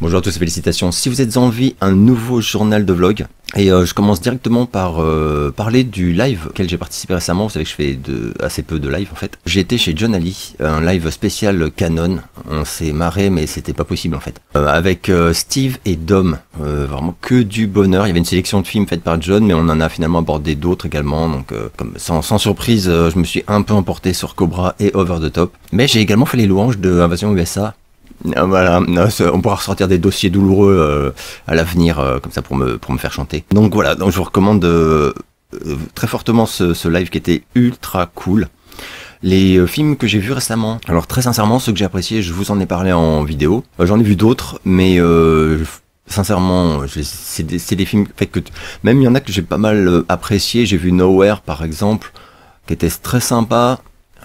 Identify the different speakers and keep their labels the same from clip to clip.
Speaker 1: Bonjour à tous et félicitations. Si vous êtes en vie, un nouveau journal de vlog. Et je commence directement par parler du live auquel j'ai participé récemment. Vous savez que je fais assez peu de live en fait. J'ai été chez John Ali, un live spécial Canon. On s'est marré mais c'était pas possible en fait. Avec Steve et Dom. Vraiment que du bonheur. Il y avait une sélection de films faite par John mais on en a finalement abordé d'autres également. Donc comme sans surprise, je me suis un peu emporté sur Cobra et Over the Top. Mais j'ai également fait les louanges de Invasion USA. Voilà, on pourra ressortir des dossiers douloureux à l'avenir comme ça pour me faire chanter. Donc voilà, donc je vous recommande très fortement ce live qui était ultra cool. Les films que j'ai vus récemment, alors très sincèrement ceux que j'ai appréciés, je vous en ai parlé en vidéo. J'en ai vu d'autres, mais sincèrement c'est des films fait que même il y en a que j'ai pas mal apprécié. J'ai vu Nowhere par exemple, qui était très sympa.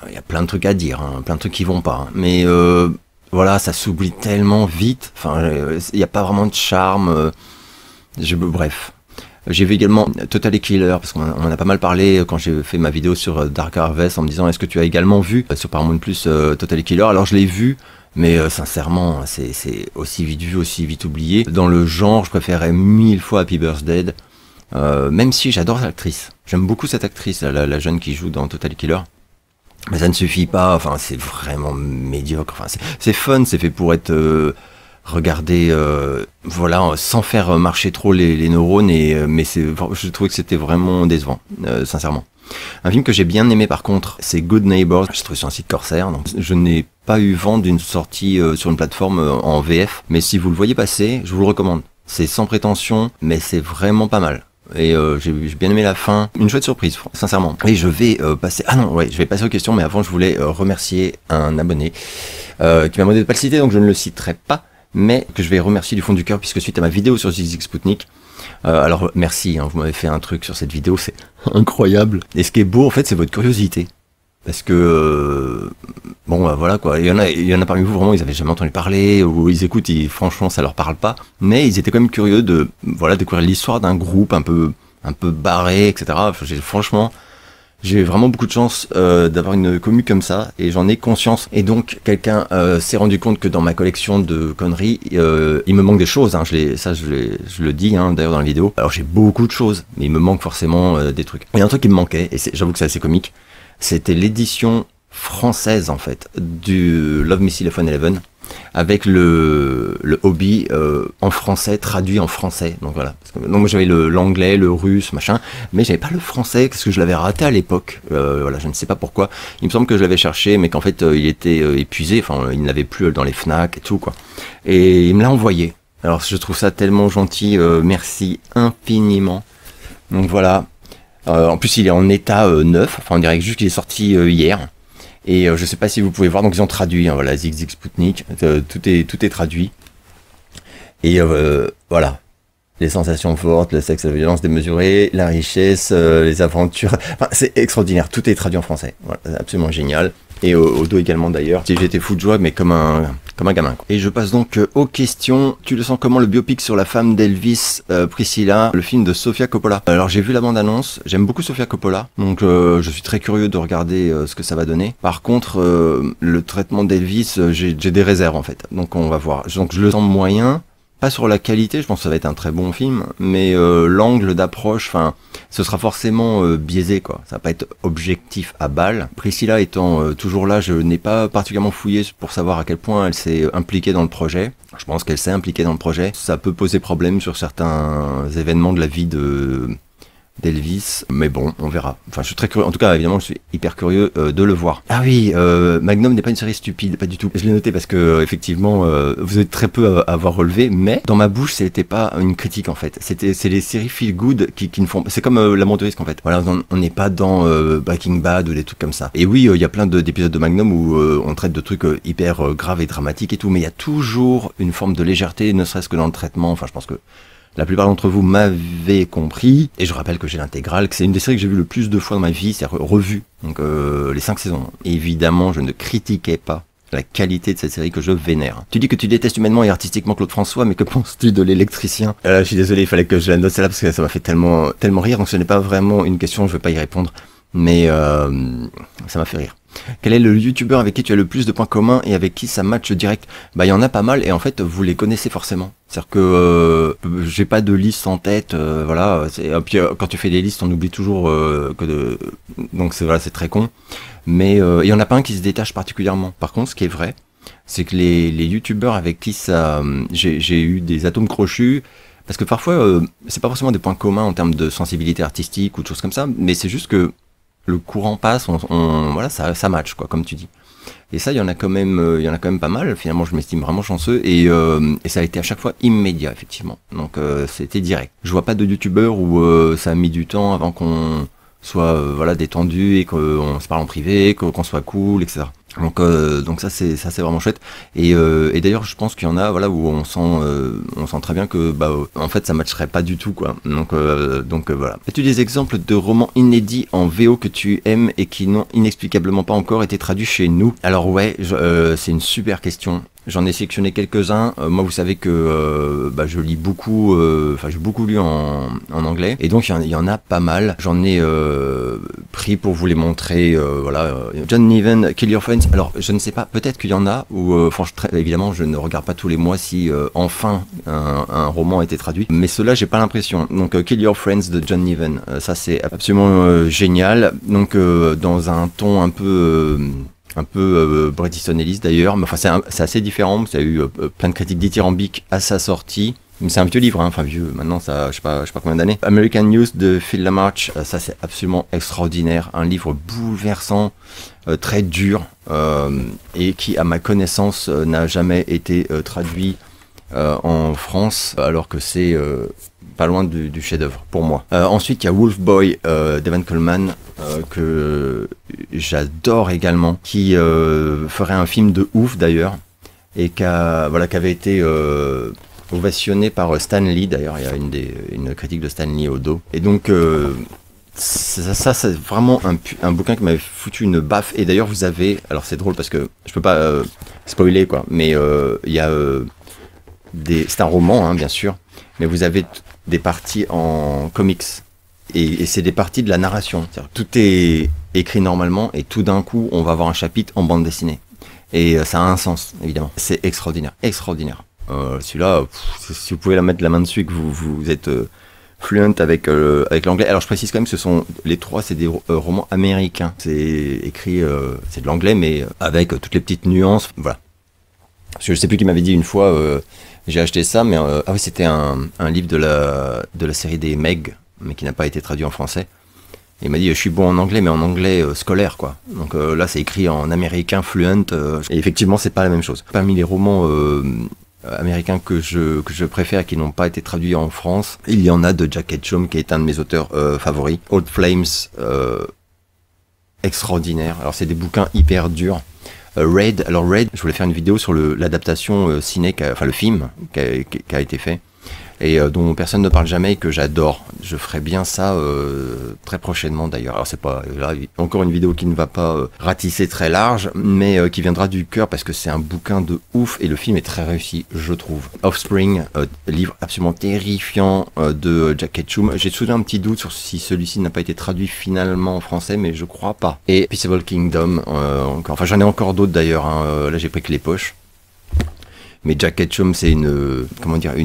Speaker 1: Il y a plein de trucs à dire, hein, plein de trucs qui vont pas, hein. Mais voilà, ça s'oublie tellement vite. Enfin, il n'y a pas vraiment de charme. Bref. J'ai vu également Totally Killer, parce qu'on en a pas mal parlé quand j'ai fait ma vidéo sur Dark Harvest, en me disant est-ce que tu as également vu sur Paramount Plus Totally Killer. Alors je l'ai vu, mais sincèrement, c'est aussi vite vu, aussi vite oublié. Dans le genre, je préférais 1000 fois Happy Birthday. Même si j'adore l'actrice. J'aime beaucoup cette actrice, la jeune qui joue dans Totally Killer. Mais ça ne suffit pas, enfin c'est vraiment médiocre, enfin c'est fun, c'est fait pour être regardé voilà, sans faire marcher trop les neurones, mais je trouvais que c'était vraiment décevant, sincèrement. Un film que j'ai bien aimé par contre, c'est Good Neighbors, je trouve sur un site Corsair, donc je n'ai pas eu vent d'une sortie sur une plateforme en VF, mais si vous le voyez passer, je vous le recommande. C'est sans prétention, mais c'est vraiment pas mal. Et j'ai bien aimé la fin, une chouette surprise sincèrement. Et je vais passer, je vais passer aux questions, mais avant je voulais remercier un abonné qui m'a demandé de pas le citer, donc je ne le citerai pas, mais que je vais remercier du fond du cœur, puisque suite à ma vidéo sur ZigZig Sputnik, alors merci, hein, vous m'avez fait un truc sur cette vidéo, c'est incroyable. Et ce qui est beau en fait, c'est votre curiosité. Parce que bon voilà quoi, il y en a parmi vous vraiment ils avaient jamais entendu parler, ou ils écoutent, franchement ça leur parle pas, mais ils étaient quand même curieux de découvrir l'histoire d'un groupe un peu barré, etc. Franchement j'ai vraiment beaucoup de chance d'avoir une commu comme ça, et j'en ai conscience. Et donc quelqu'un s'est rendu compte que dans ma collection de conneries, il me manque des choses, hein. Je le dis hein, d'ailleurs dans la vidéo. Alors j'ai beaucoup de choses, mais il me manque forcément des trucs. Il y a un truc qui me manquait, et j'avoue que c'est assez comique. C'était l'édition française en fait du Love Missile F-111 avec le hobby en français, traduit en français. Donc voilà. Donc moi j'avais l'anglais, le russe, machin, mais j'avais pas le français parce que je l'avais raté à l'époque. Voilà, je ne sais pas pourquoi. Il me semble que je l'avais cherché, mais qu'en fait il était épuisé. Enfin, il n'avait plus dans les Fnac et tout quoi. Et il me l'a envoyé. Alors je trouve ça tellement gentil. Merci infiniment. Donc voilà. En plus il est en état neuf, enfin on dirait juste qu'il est sorti hier. Et je sais pas si vous pouvez voir, donc ils ont traduit, hein, voilà, ZigZig Sputnik, tout est traduit. Et voilà, les sensations fortes, le sexe, la violence démesurée, la richesse, les aventures, enfin c'est extraordinaire, tout est traduit en français, voilà, c'est absolument génial. Et au dos également d'ailleurs, j'étais fou de joie, mais comme un gamin quoi. Et je passe donc aux questions. Tu le sens comment le biopic sur la femme d'Elvis Priscilla, le film de Sofia Coppola? Alors j'ai vu la bande-annonce, j'aime beaucoup Sofia Coppola, donc je suis très curieux de regarder ce que ça va donner. Par contre, le traitement d'Elvis, j'ai des réserves en fait, donc on va voir. Donc je le sens moyen. Pas sur la qualité, je pense que ça va être un très bon film, mais l'angle d'approche, enfin, ce sera forcément biaisé quoi. Ça va pas être objectif à balle. Priscilla étant toujours là, je n'ai pas particulièrement fouillé pour savoir à quel point elle s'est impliquée dans le projet. Je pense qu'elle s'est impliquée dans le projet. Ça peut poser problème sur certains événements de la vie d'Elvis, mais bon, on verra. Enfin, je suis très curieux. En tout cas, évidemment, je suis hyper curieux de le voir. Ah oui, Magnum n'est pas une série stupide, pas du tout. Je l'ai noté parce que effectivement, vous êtes très peu à avoir relevé, mais dans ma bouche, c'était pas une critique en fait. C'est les séries feel good qui ne font. C'est comme l'amour de risque en fait. Voilà, on n'est pas dans Breaking Bad ou des trucs comme ça. Et oui, il y a plein d'épisodes de Magnum où on traite de trucs hyper graves et dramatiques et tout, mais il y a toujours une forme de légèreté, ne serait-ce que dans le traitement. Enfin, je pense que la plupart d'entre vous m'avaient compris, et je rappelle que j'ai l'intégrale, que c'est une des séries que j'ai vu le plus de fois dans ma vie, c'est-à-dire revue, donc les 5 saisons. Évidemment, je ne critiquais pas la qualité de cette série que je vénère. Tu dis que tu détestes humainement et artistiquement Claude François, mais que penses-tu de l'électricien? Je suis désolé, il fallait que je la note celle-là parce que ça m'a fait tellement rire, donc ce n'est pas vraiment une question, je ne vais pas y répondre, mais ça m'a fait rire. Quel est le youtubeur avec qui tu as le plus de points communs et avec qui ça match direct? Bah il y en a pas mal et en fait vous les connaissez forcément. C'est-à-dire que j'ai pas de liste en tête, voilà. Et puis quand tu fais des listes, on oublie toujours donc c'est voilà, c'est très con. Mais il y en a pas un qui se détache particulièrement. Par contre, ce qui est vrai, c'est que les youtubeurs avec qui ça, j'ai eu des atomes crochus. Parce que parfois, c'est pas forcément des points communs en termes de sensibilité artistique ou de choses comme ça, mais c'est juste que le courant passe, voilà, ça match, quoi, comme tu dis. Et ça, il y en a quand même pas mal. Finalement, je m'estime vraiment chanceux et ça a été à chaque fois immédiat, effectivement. Donc, c'était direct. Je vois pas de youtubeur où ça a mis du temps avant qu'on soit voilà détendu et qu'on se parle en privé, qu'on soit cool, etc. Donc ça c'est vraiment chouette et d'ailleurs je pense qu'il y en a voilà où on sent très bien que bah en fait ça matcherait pas du tout quoi. Donc voilà. As-tu des exemples de romans inédits en VO que tu aimes et qui n'ont inexplicablement pas encore été traduits chez nous? Alors ouais, c'est une super question. J'en ai sélectionné quelques-uns. Moi, vous savez que bah, je lis beaucoup, enfin j'ai beaucoup lu en anglais, et donc il y en a pas mal. J'en ai pris pour vous les montrer. Voilà, John Niven, Kill Your Friends. Alors, je ne sais pas. Peut-être qu'il y en a. Ou évidemment, je ne regarde pas tous les mois si enfin un roman a été traduit. Mais ceux-là, j'ai pas l'impression. Donc, Kill Your Friends de John Niven. Ça, c'est absolument génial. Donc, dans un ton un peu Bret Easton Ellis d'ailleurs, mais enfin c'est assez différent. Ça a eu plein de critiques dithyrambiques à sa sortie. Mais c'est un vieux livre, hein, enfin vieux, maintenant ça, je sais pas combien d'années. American News de Phil LaMarche, ça c'est absolument extraordinaire, un livre bouleversant, très dur, et qui à ma connaissance n'a jamais été traduit en France, alors que c'est pas loin du chef-d'œuvre pour moi. Ensuite, il y a Wolf Boy d'Evan Coleman que j'adore également, qui ferait un film de ouf d'ailleurs et qui avait été ovationné par Stan Lee d'ailleurs. Il y a une critique de Stan Lee au dos. Et donc ça c'est vraiment un bouquin qui m'avait foutu une baffe. Et d'ailleurs vous avez, alors c'est drôle parce que je peux pas spoiler quoi, mais il y a c'est un roman hein, bien sûr, mais vous avez des parties en comics et c'est des parties de la narration. Tout est écrit normalement et tout d'un coup on va avoir un chapitre en bande dessinée et ça a un sens évidemment. C'est extraordinaire. Celui-là, si vous pouvez mettre la main dessus et que vous êtes fluent avec l'anglais. Alors je précise quand même que ce sont les trois, c'est des romans américains. C'est écrit, c'est de l'anglais mais avec toutes les petites nuances. Voilà. Parce que je sais plus qui m'avait dit une fois. J'ai acheté ça, mais ah oui, c'était un livre de la série des Meg, mais qui n'a pas été traduit en français. Et il m'a dit, je suis bon en anglais, mais en anglais scolaire, quoi. Donc là, c'est écrit en américain fluent, et effectivement, c'est pas la même chose. Parmi les romans américains que je préfère et qui n'ont pas été traduits en France, il y en a de Jack Ketchum, qui est un de mes auteurs favoris. Old Flames, extraordinaire. Alors, c'est des bouquins hyper durs. Raid, je voulais faire une vidéo sur l'adaptation ciné, enfin le film qui a été fait et dont personne ne parle jamais et que j'adore. Je ferai bien ça très prochainement d'ailleurs. Alors c'est pas là encore une vidéo qui ne va pas ratisser très large, mais qui viendra du cœur parce que c'est un bouquin de ouf et le film est très réussi, je trouve. Offspring, livre absolument terrifiant de Jack Ketchum. J'ai soudain un petit doute sur si celui-ci n'a pas été traduit finalement en français, mais je crois pas. Et Peaceable Kingdom, enfin j'en ai encore d'autres d'ailleurs. Hein, là j'ai pris que les poches. Mais Jack Ketchum, c'est une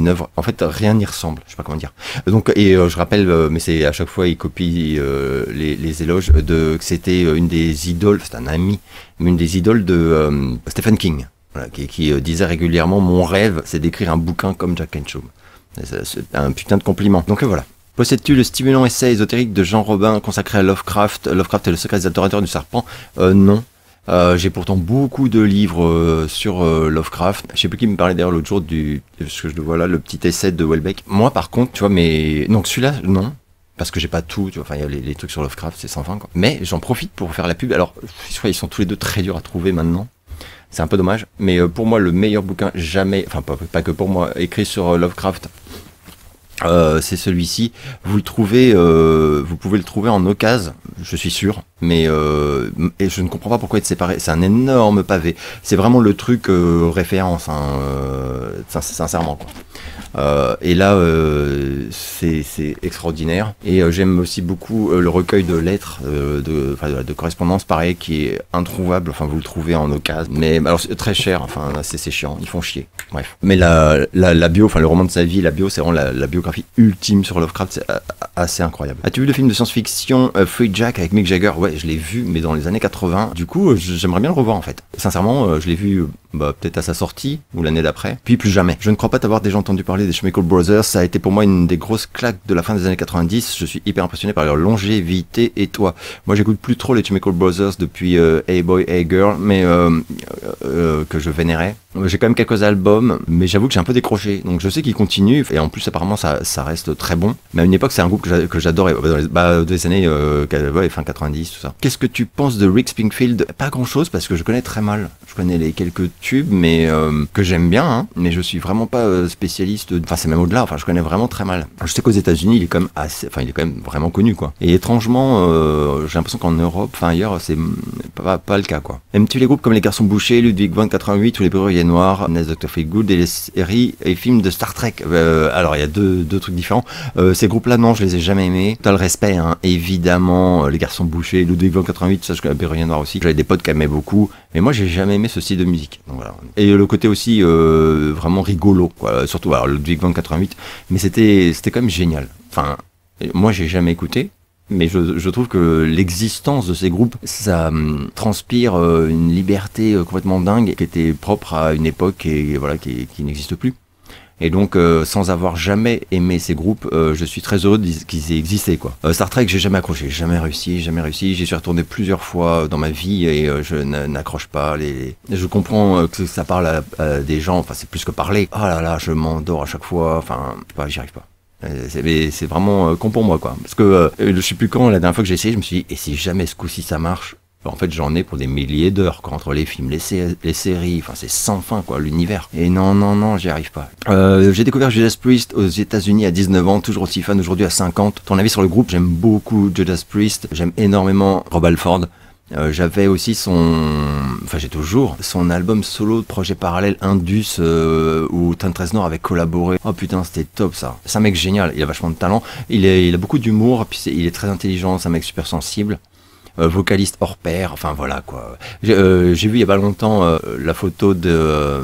Speaker 1: œuvre. En fait, rien n'y ressemble. Je sais pas comment dire. Donc, je rappelle, mais c'est à chaque fois il copie les éloges que c'était une des idoles. C'est un ami, mais une des idoles de Stephen King, voilà, qui disait régulièrement mon rêve, c'est d'écrire un bouquin comme Jack Ketchum. C'est un putain de compliment. Donc voilà. Possèdes-tu le stimulant essai ésotérique de Jean Robin consacré à Lovecraft? Lovecraft est le secret des adorateurs du serpent. Non. J'ai pourtant beaucoup de livres sur Lovecraft. Je sais plus qui me parlait d'ailleurs l'autre jour ce que je vois là, le petit essai de Welbeck. Moi par contre, tu vois, donc celui-là, non. Parce que j'ai pas tout, tu vois, enfin il y a les trucs sur Lovecraft, c'est sans fin quoi. Mais j'en profite pour faire la pub. Alors, je crois qu'ils sont tous les deux très durs à trouver maintenant. C'est un peu dommage. Mais pour moi, le meilleur bouquin jamais, enfin pas que pour moi, écrit sur Lovecraft, c'est celui-ci. Vous pouvez le trouver en occasion, je suis sûr, mais et je ne comprends pas pourquoi être séparé. C'est un énorme pavé. C'est vraiment le truc référence, hein, sincèrement quoi. Et là, c'est extraordinaire. Et j'aime aussi beaucoup le recueil de lettres, de correspondance, pareil, qui est introuvable. Enfin, vous le trouvez en occasion. Mais alors, c'est très cher. Enfin, c'est chiant. Ils font chier. Bref. Mais la bio, enfin, le roman de sa vie, la bio, c'est vraiment la biographie ultime sur Lovecraft. C'est assez incroyable. As-tu vu le film de science-fiction Free Jack avec Mick Jagger? Ouais, je l'ai vu, mais dans les années 80. Du coup, j'aimerais bien le revoir, en fait. Sincèrement, je l'ai vu peut-être à sa sortie ou l'année d'après, puis plus jamais. Je ne crois pas t'avoir déjà entendu parler des Chemical Brothers. Ça a été pour moi une des grosses claques de la fin des années 90. Je suis hyper impressionné par leur longévité. Et toi? Moi, j'écoute plus trop les Chemical Brothers depuis Hey Boy, Hey Girl, mais que je vénérais. J'ai quand même quelques albums, mais j'avoue que j'ai un peu décroché. Donc je sais qu'ils continuent, et en plus apparemment ça reste très bon. Mais à une époque, c'est un groupe que j'adorais, dans les années fin 90, tout ça. Qu'est-ce que tu penses de Rick Springfield? Pas grand-chose, parce que je connais très mal. Je connais les quelques tubes, mais que j'aime bien, hein, mais je suis vraiment pas spécialiste. Enfin, c'est même au-delà. Enfin, je connais vraiment très mal. Je sais qu'aux États-Unis, il est quand même vraiment connu, quoi. Et étrangement, j'ai l'impression qu'en Europe, enfin ailleurs, c'est pas le cas, quoi. Aimes-tu les groupes comme les Garçons Bouchers, Ludwig van 88 ou les Brûlés Noirs, Dr. Feelgood et les séries et films de Star Trek? Alors, il y a deux trucs différents. Ces groupes-là, non, je les ai jamais aimés. T'as le respect, hein, évidemment. Les Garçons Bouchers, Ludwig van 88, ça, je connais les Brûlés Noirs aussi. J'avais des potes qui aimaient beaucoup, mais moi, j'ai jamais aimé ce style de musique. Donc, voilà. Et le côté aussi vraiment rigolo, quoi. Surtout alors, Ludwig van 88, mais c'était quand même génial. Enfin, moi, j'ai jamais écouté. Mais je trouve que l'existence de ces groupes, ça transpire une liberté complètement dingue qui était propre à une époque et voilà qui n'existe plus. Et donc, sans avoir jamais aimé ces groupes, je suis très heureux qu'ils aient existé, quoi. Star Trek, j'ai jamais accroché, jamais réussi. J'y suis retourné plusieurs fois dans ma vie et je n'accroche pas. Je comprends que ça parle à des gens, enfin c'est plus que parler. Oh là là, je m'endors à chaque fois, enfin, j'y arrive pas. C'est vraiment con pour moi, quoi. Parce que je sais plus quand, la dernière fois que j'ai essayé, je me suis dit, et si jamais ce coup-ci ça marche? En fait, j'en ai pour des milliers d'heures, quoi, entre les films, les séries, enfin, c'est sans fin, quoi, l'univers. Et non, j'y arrive pas. J'ai découvert Judas Priest aux États-Unis à 19 ans, toujours aussi fan aujourd'hui à 50. Ton avis sur le groupe? J'aime beaucoup Judas Priest, j'aime énormément Rob Halford. J'avais aussi j'ai toujours son album solo de projet parallèle Indus où Trent Reznor avait collaboré. Oh putain, c'était top ça. C'est un mec génial, il a vachement de talent, il a beaucoup d'humour, puis il est très intelligent, c'est un mec super sensible. Vocaliste hors pair, enfin voilà quoi. J'ai vu il y a pas longtemps la photo de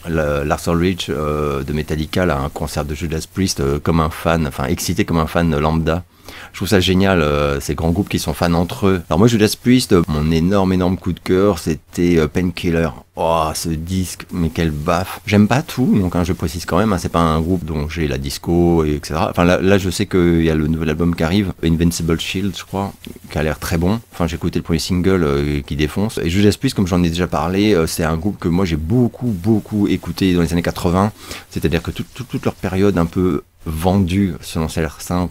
Speaker 1: Lars Ulrich de Metallica là, un concert de Judas Priest comme un fan, enfin excité comme un fan lambda. Je trouve ça génial, ces grands groupes qui sont fans entre eux. Alors moi, Judas Priest, mon énorme coup de cœur, c'était Painkiller. Oh, ce disque, mais quelle baffe. J'aime pas tout, donc je précise quand même, c'est pas un groupe dont j'ai la disco, etc. Enfin là je sais qu'il y a le nouvel album qui arrive, Invincible Shield, je crois, qui a l'air très bon. Enfin, j'ai écouté le premier single qui défonce. Et Judas Priest, comme j'en ai déjà parlé, c'est un groupe que moi j'ai beaucoup écouté dans les années 80. C'est-à-dire que toute leur période un peu vendu selon certains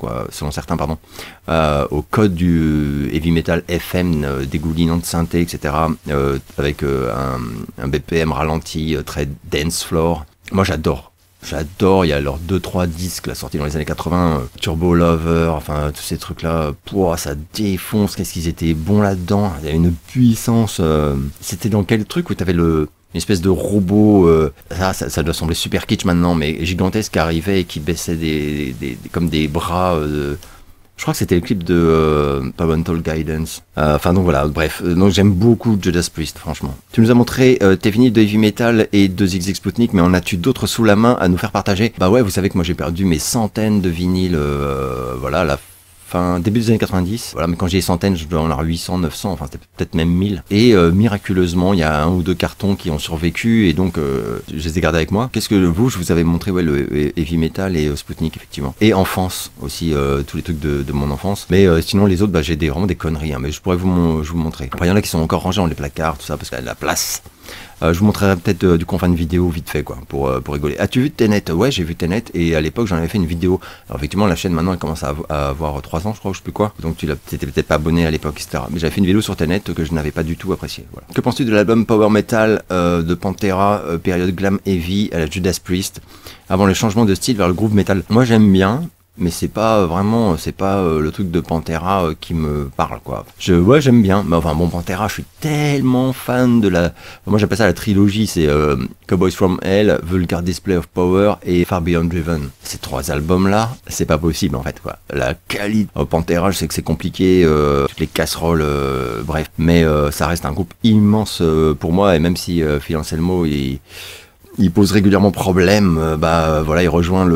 Speaker 1: au code du heavy metal FM dégoulinant de synthé, etc. Avec un BPM ralenti, très dance floor. Moi j'adore, il y a leurs 2-3 disques là, sortis dans les années 80, Turbo Lover, enfin tous ces trucs là, ça défonce, qu'est-ce qu'ils étaient bons là-dedans, il y a une puissance, c'était dans quel truc où t'avais une espèce de robot, ça doit sembler super kitsch maintenant, mais gigantesque, qui arrivait et qui baissait comme des bras. Je crois que c'était le clip de Parental Guidance. Enfin donc voilà, bref. Donc j'aime beaucoup Judas Priest, franchement. Tu nous as montré tes vinyles de heavy metal et de ZX Sputnik, mais en as-tu d'autres sous la main à nous faire partager? Bah ouais, vous savez que moi j'ai perdu mes centaines de vinyles, voilà, la début des années 90, voilà, mais quand j'ai des centaines, je dois en avoir 800, 900, enfin c'était peut-être même 1000. Et miraculeusement, il y a un ou deux cartons qui ont survécu, et donc je les ai gardés avec moi. Qu'est-ce que je vous avais montré, ouais, le heavy metal et Sputnik, effectivement. Et enfance aussi, tous les trucs de mon enfance. Mais sinon, les autres, j'ai vraiment des conneries, hein, mais je pourrais vous montrer. Après, il y en a qui sont encore rangés dans les placards, tout ça, parce qu'il y a de la place. Je vous montrerai peut-être du confin de vidéo vite fait, quoi, pour rigoler. As-tu vu Tenet? Ouais, j'ai vu Tenet, et à l'époque j'en avais fait une vidéo. Alors effectivement, la chaîne maintenant elle commence à avoir 3 ans, je crois, je sais plus quoi. Donc t'étais peut-être pas abonné à l'époque, etc. Mais j'avais fait une vidéo sur Tenet que je n'avais pas du tout apprécié. Voilà. Que penses-tu de l'album Power Metal de Pantera, période glam heavy à la Judas Priest, avant le changement de style vers le groove metal? Moi j'aime bien. mais c'est pas vraiment, c'est pas le truc de Pantera qui me parle, quoi. Ouais, j'aime bien, mais enfin bon, Pantera, je suis tellement fan de moi j'appelle ça la trilogie, c'est Cowboys from Hell, Vulgar Display of Power et Far Beyond Driven. Ces 3 albums-là, c'est pas possible en fait, quoi. La qualité, Pantera, je sais que c'est compliqué, toutes les casseroles, bref, mais ça reste un groupe immense pour moi, et même si Phil Anselmo, il pose régulièrement problème, voilà, il rejoint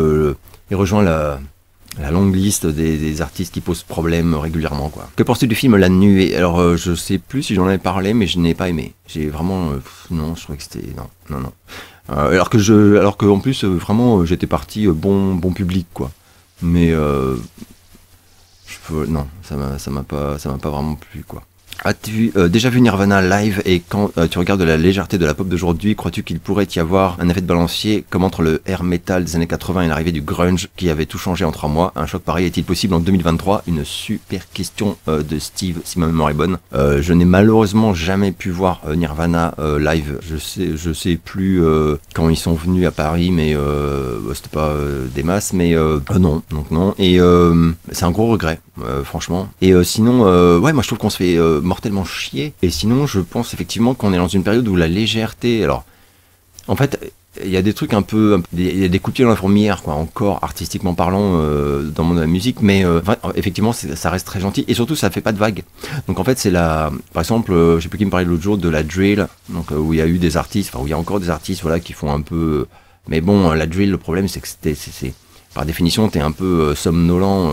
Speaker 1: la longue liste des artistes qui posent problème régulièrement, quoi. Que penses-tu du film La Nuée? Alors je sais plus si j'en avais parlé, mais je n'ai pas aimé. J'ai vraiment non, je trouvais que c'était non. Alors que en plus vraiment j'étais parti bon public, quoi. Mais non, ça m'a pas vraiment plu, quoi. As-tu déjà vu Nirvana live, et quand tu regardes la légèreté de la pop d'aujourd'hui, crois-tu qu'il pourrait y avoir un effet de balancier comme entre le air metal des années 80 et l'arrivée du grunge qui avait tout changé en 3 mois? Un choc pareil est-il possible en 2023? Une super question de Steve, si ma mémoire est bonne. Je n'ai malheureusement jamais pu voir Nirvana live. Je sais plus quand ils sont venus à Paris, mais c'était pas des masses, mais non, donc non. Et c'est un gros regret, franchement. Et sinon, ouais, moi je trouve qu'on se fait mortellement chier. Et sinon, je pense effectivement qu'on est dans une période où la légèreté. Alors, en fait, il y a des trucs il y a des coups de pied dans la fourmilière, quoi, encore artistiquement parlant, dans le monde de la musique, mais effectivement, ça reste très gentil, et surtout, ça fait pas de vagues. Donc en fait, par exemple, je sais plus qui me parlait l'autre jour de la drill, donc où il y a eu des artistes, où il y a encore des artistes, voilà, qui font un peu. Mais bon, la drill, le problème, c'est que c'est par définition, t'es un peu somnolent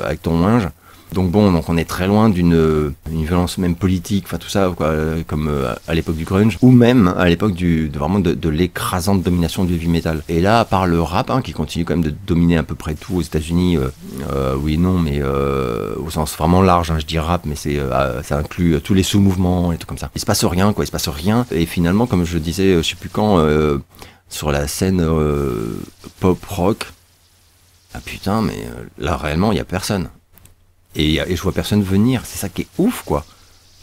Speaker 1: avec ton linge. Donc on est très loin d'une violence même politique, enfin tout ça, quoi, comme à l'époque du grunge, ou même à l'époque vraiment de l'écrasante domination du heavy metal. Et là, à part le rap, qui continue quand même de dominer à peu près tout aux États-Unis, oui, non, mais au sens vraiment large, je dis rap, mais ça inclut tous les sous-mouvements et tout comme ça. Il se passe rien, quoi, il se passe rien. Et finalement, comme je disais, je sais plus quand, sur la scène pop rock, ah putain, mais là réellement, il y a personne. Et je vois personne venir, c'est ça qui est ouf, quoi.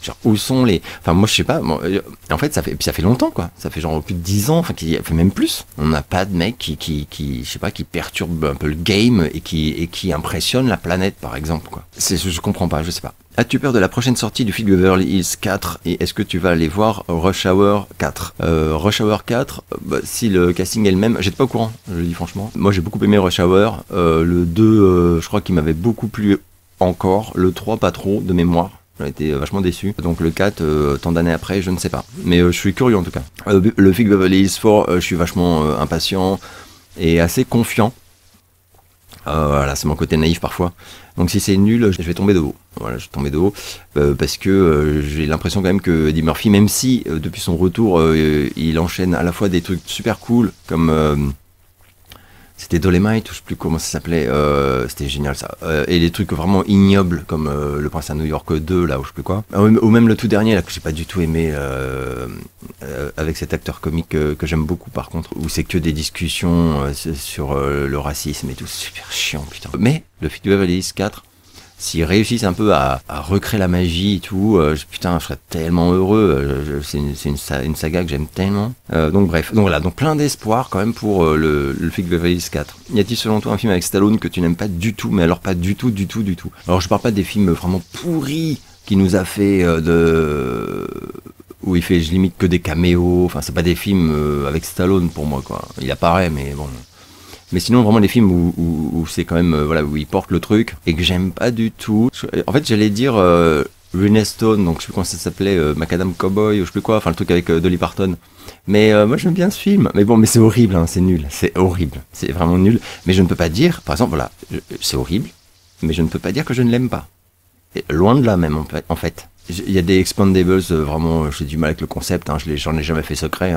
Speaker 1: Genre, où sont les... Enfin, moi, je sais pas, en fait, ça fait longtemps, quoi. Ça fait genre plus de 10 ans, enfin, fait même plus. On n'a pas de mec qui, je sais pas, qui perturbe un peu le game et qui impressionne la planète, par exemple, quoi. Je comprends pas, je sais pas. As-tu peur de la prochaine sortie du film Beverly Hills 4, et est-ce que tu vas aller voir Rush Hour 4? Rush Hour 4, si le casting est le même, j'étais pas au courant, je le dis franchement. Moi, j'ai beaucoup aimé Rush Hour. Le 2, je crois qu'il m'avait beaucoup plu encore. Le 3, pas trop, de mémoire. J'ai été vachement déçu. Donc le 4, tant d'années après, je ne sais pas. Mais je suis curieux en tout cas. Le film Beverly Hills 4, je suis vachement impatient et assez confiant. Voilà, c'est mon côté naïf parfois. Donc si c'est nul, je vais tomber de haut. Voilà, je vais tomber de haut. Parce que j'ai l'impression quand même que Eddie Murphy, même si depuis son retour, il enchaîne à la fois des trucs super cool, comme... c'était Dolemite, ou je sais plus comment ça s'appelait, c'était génial ça. Et des trucs vraiment ignobles, comme Le Prince à New York 2, là, ou je sais plus quoi. Ou même le tout dernier, là, que j'ai pas du tout aimé, avec cet acteur comique que j'aime beaucoup, par contre, où c'est que des discussions sur le racisme et tout, c'est super chiant, putain. Mais le film de Beverly Hills 4, s'ils réussissent un peu à recréer la magie et tout, putain, je serais tellement heureux. C'est une saga que j'aime tellement. Donc bref, donc voilà, donc plein d'espoir quand même pour le film Beverly Hills 4. Y a-t-il selon toi un film avec Stallone que tu n'aimes pas du tout, mais alors pas du tout, du tout, du tout? Alors je parle pas des films vraiment pourris qu'il nous a fait où il fait limite que des caméos. Enfin, c'est pas des films avec Stallone pour moi, quoi. Il apparaît, mais bon. Mais sinon, vraiment, les films où c'est quand même, voilà, où il porte le truc, et que j'aime pas du tout. En fait, j'allais dire Renée Stone, donc je sais plus comment ça s'appelait, Macadam Cowboy, ou je sais plus quoi, enfin le truc avec Dolly Parton. Mais moi, j'aime bien ce film. Mais bon, mais c'est horrible, hein, c'est nul, c'est horrible. C'est vraiment nul. Mais je ne peux pas dire, par exemple, voilà, c'est horrible, mais je ne peux pas dire que je ne l'aime pas. Et loin de là même, en fait. Il y a des Expandables, vraiment, j'ai du mal avec le concept, j'en ai jamais fait secret,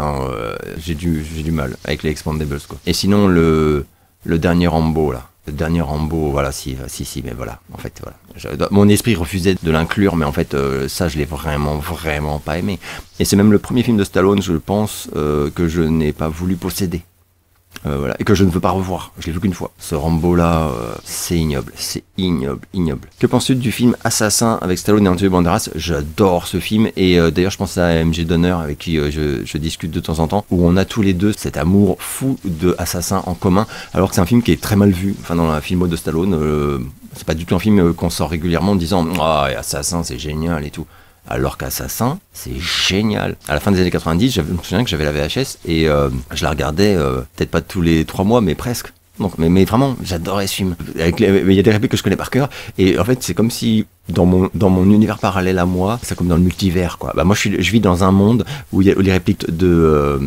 Speaker 1: j'ai du mal avec les Expandables, quoi. Et sinon, le dernier Rambo, là. Le dernier Rambo, voilà, si, mais voilà, en fait, voilà. Mon esprit refusait de l'inclure, mais en fait, ça, je l'ai vraiment, vraiment pas aimé. Et c'est même le premier film de Stallone, je pense, que je n'ai pas voulu posséder. voilà, et que je ne veux pas revoir. Je l'ai vu qu'une fois. Ce Rambo-là, c'est ignoble, c'est ignoble, ignoble. Que penses-tu du film Assassin avec Stallone et Antonio Banderas? J'adore ce film, et d'ailleurs je pense à MJ Donner avec qui je discute de temps en temps, où on a tous les deux cet amour fou de Assassin en commun, alors que c'est un film qui est très mal vu, enfin dans la filmo de Stallone, c'est pas du tout un film qu'on sort régulièrement en disant « Ah, Assassin c'est génial et tout ». Alors qu'Assassin, c'est génial. À la fin des années 90, je me souviens que j'avais la VHS et je la regardais peut-être pas tous les 3 mois, mais presque. Donc, mais vraiment, j'adorais ce film. Il y a des répliques que je connais par cœur. Et en fait, c'est comme si dans mon univers parallèle à moi, c'est comme dans le multivers, quoi. Bah moi, je vis dans un monde où les répliques de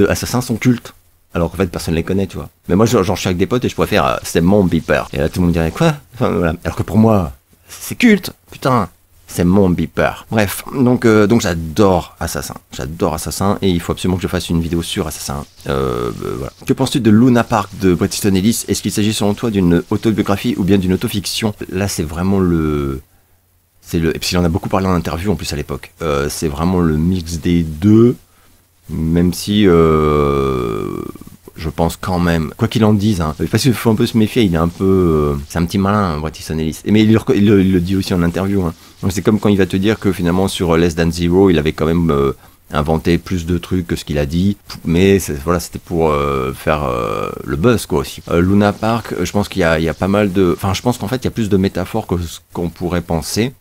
Speaker 1: Assassin sont cultes. Alors qu'en fait, personne ne les connaît, tu vois. Mais moi, j'en suis avec des potes et je pourrais faire c'est mon beeper. Et là, tout le monde dirait quoi, enfin, voilà. Alors que pour moi, c'est culte, putain. C'est mon beeper. Bref, donc j'adore Assassin, et il faut absolument que je fasse une vidéo sur Assassin. Voilà. Que penses-tu de Luna Park de Bret Easton Ellis? Est-ce qu'il s'agit selon toi d'une autobiographie ou bien d'une autofiction? Là, c'est vraiment et puis il en a beaucoup parlé en interview en plus à l'époque. C'est vraiment le mix des deux, même si je pense quand même, quoi qu'il en dise, hein, parce qu'il faut un peu se méfier, il est un peu... c'est un petit malin, Bret Easton Ellis. Mais il le dit aussi en interview. Hein. Donc c'est comme quand il va te dire que finalement sur Less Than Zero, il avait quand même inventé plus de trucs que ce qu'il a dit. Mais voilà, c'était pour faire le buzz, quoi, aussi. Luna Park, je pense qu'il y a pas mal de... Enfin, je pense qu'en fait, il y a plus de métaphores que ce qu'on pourrait penser.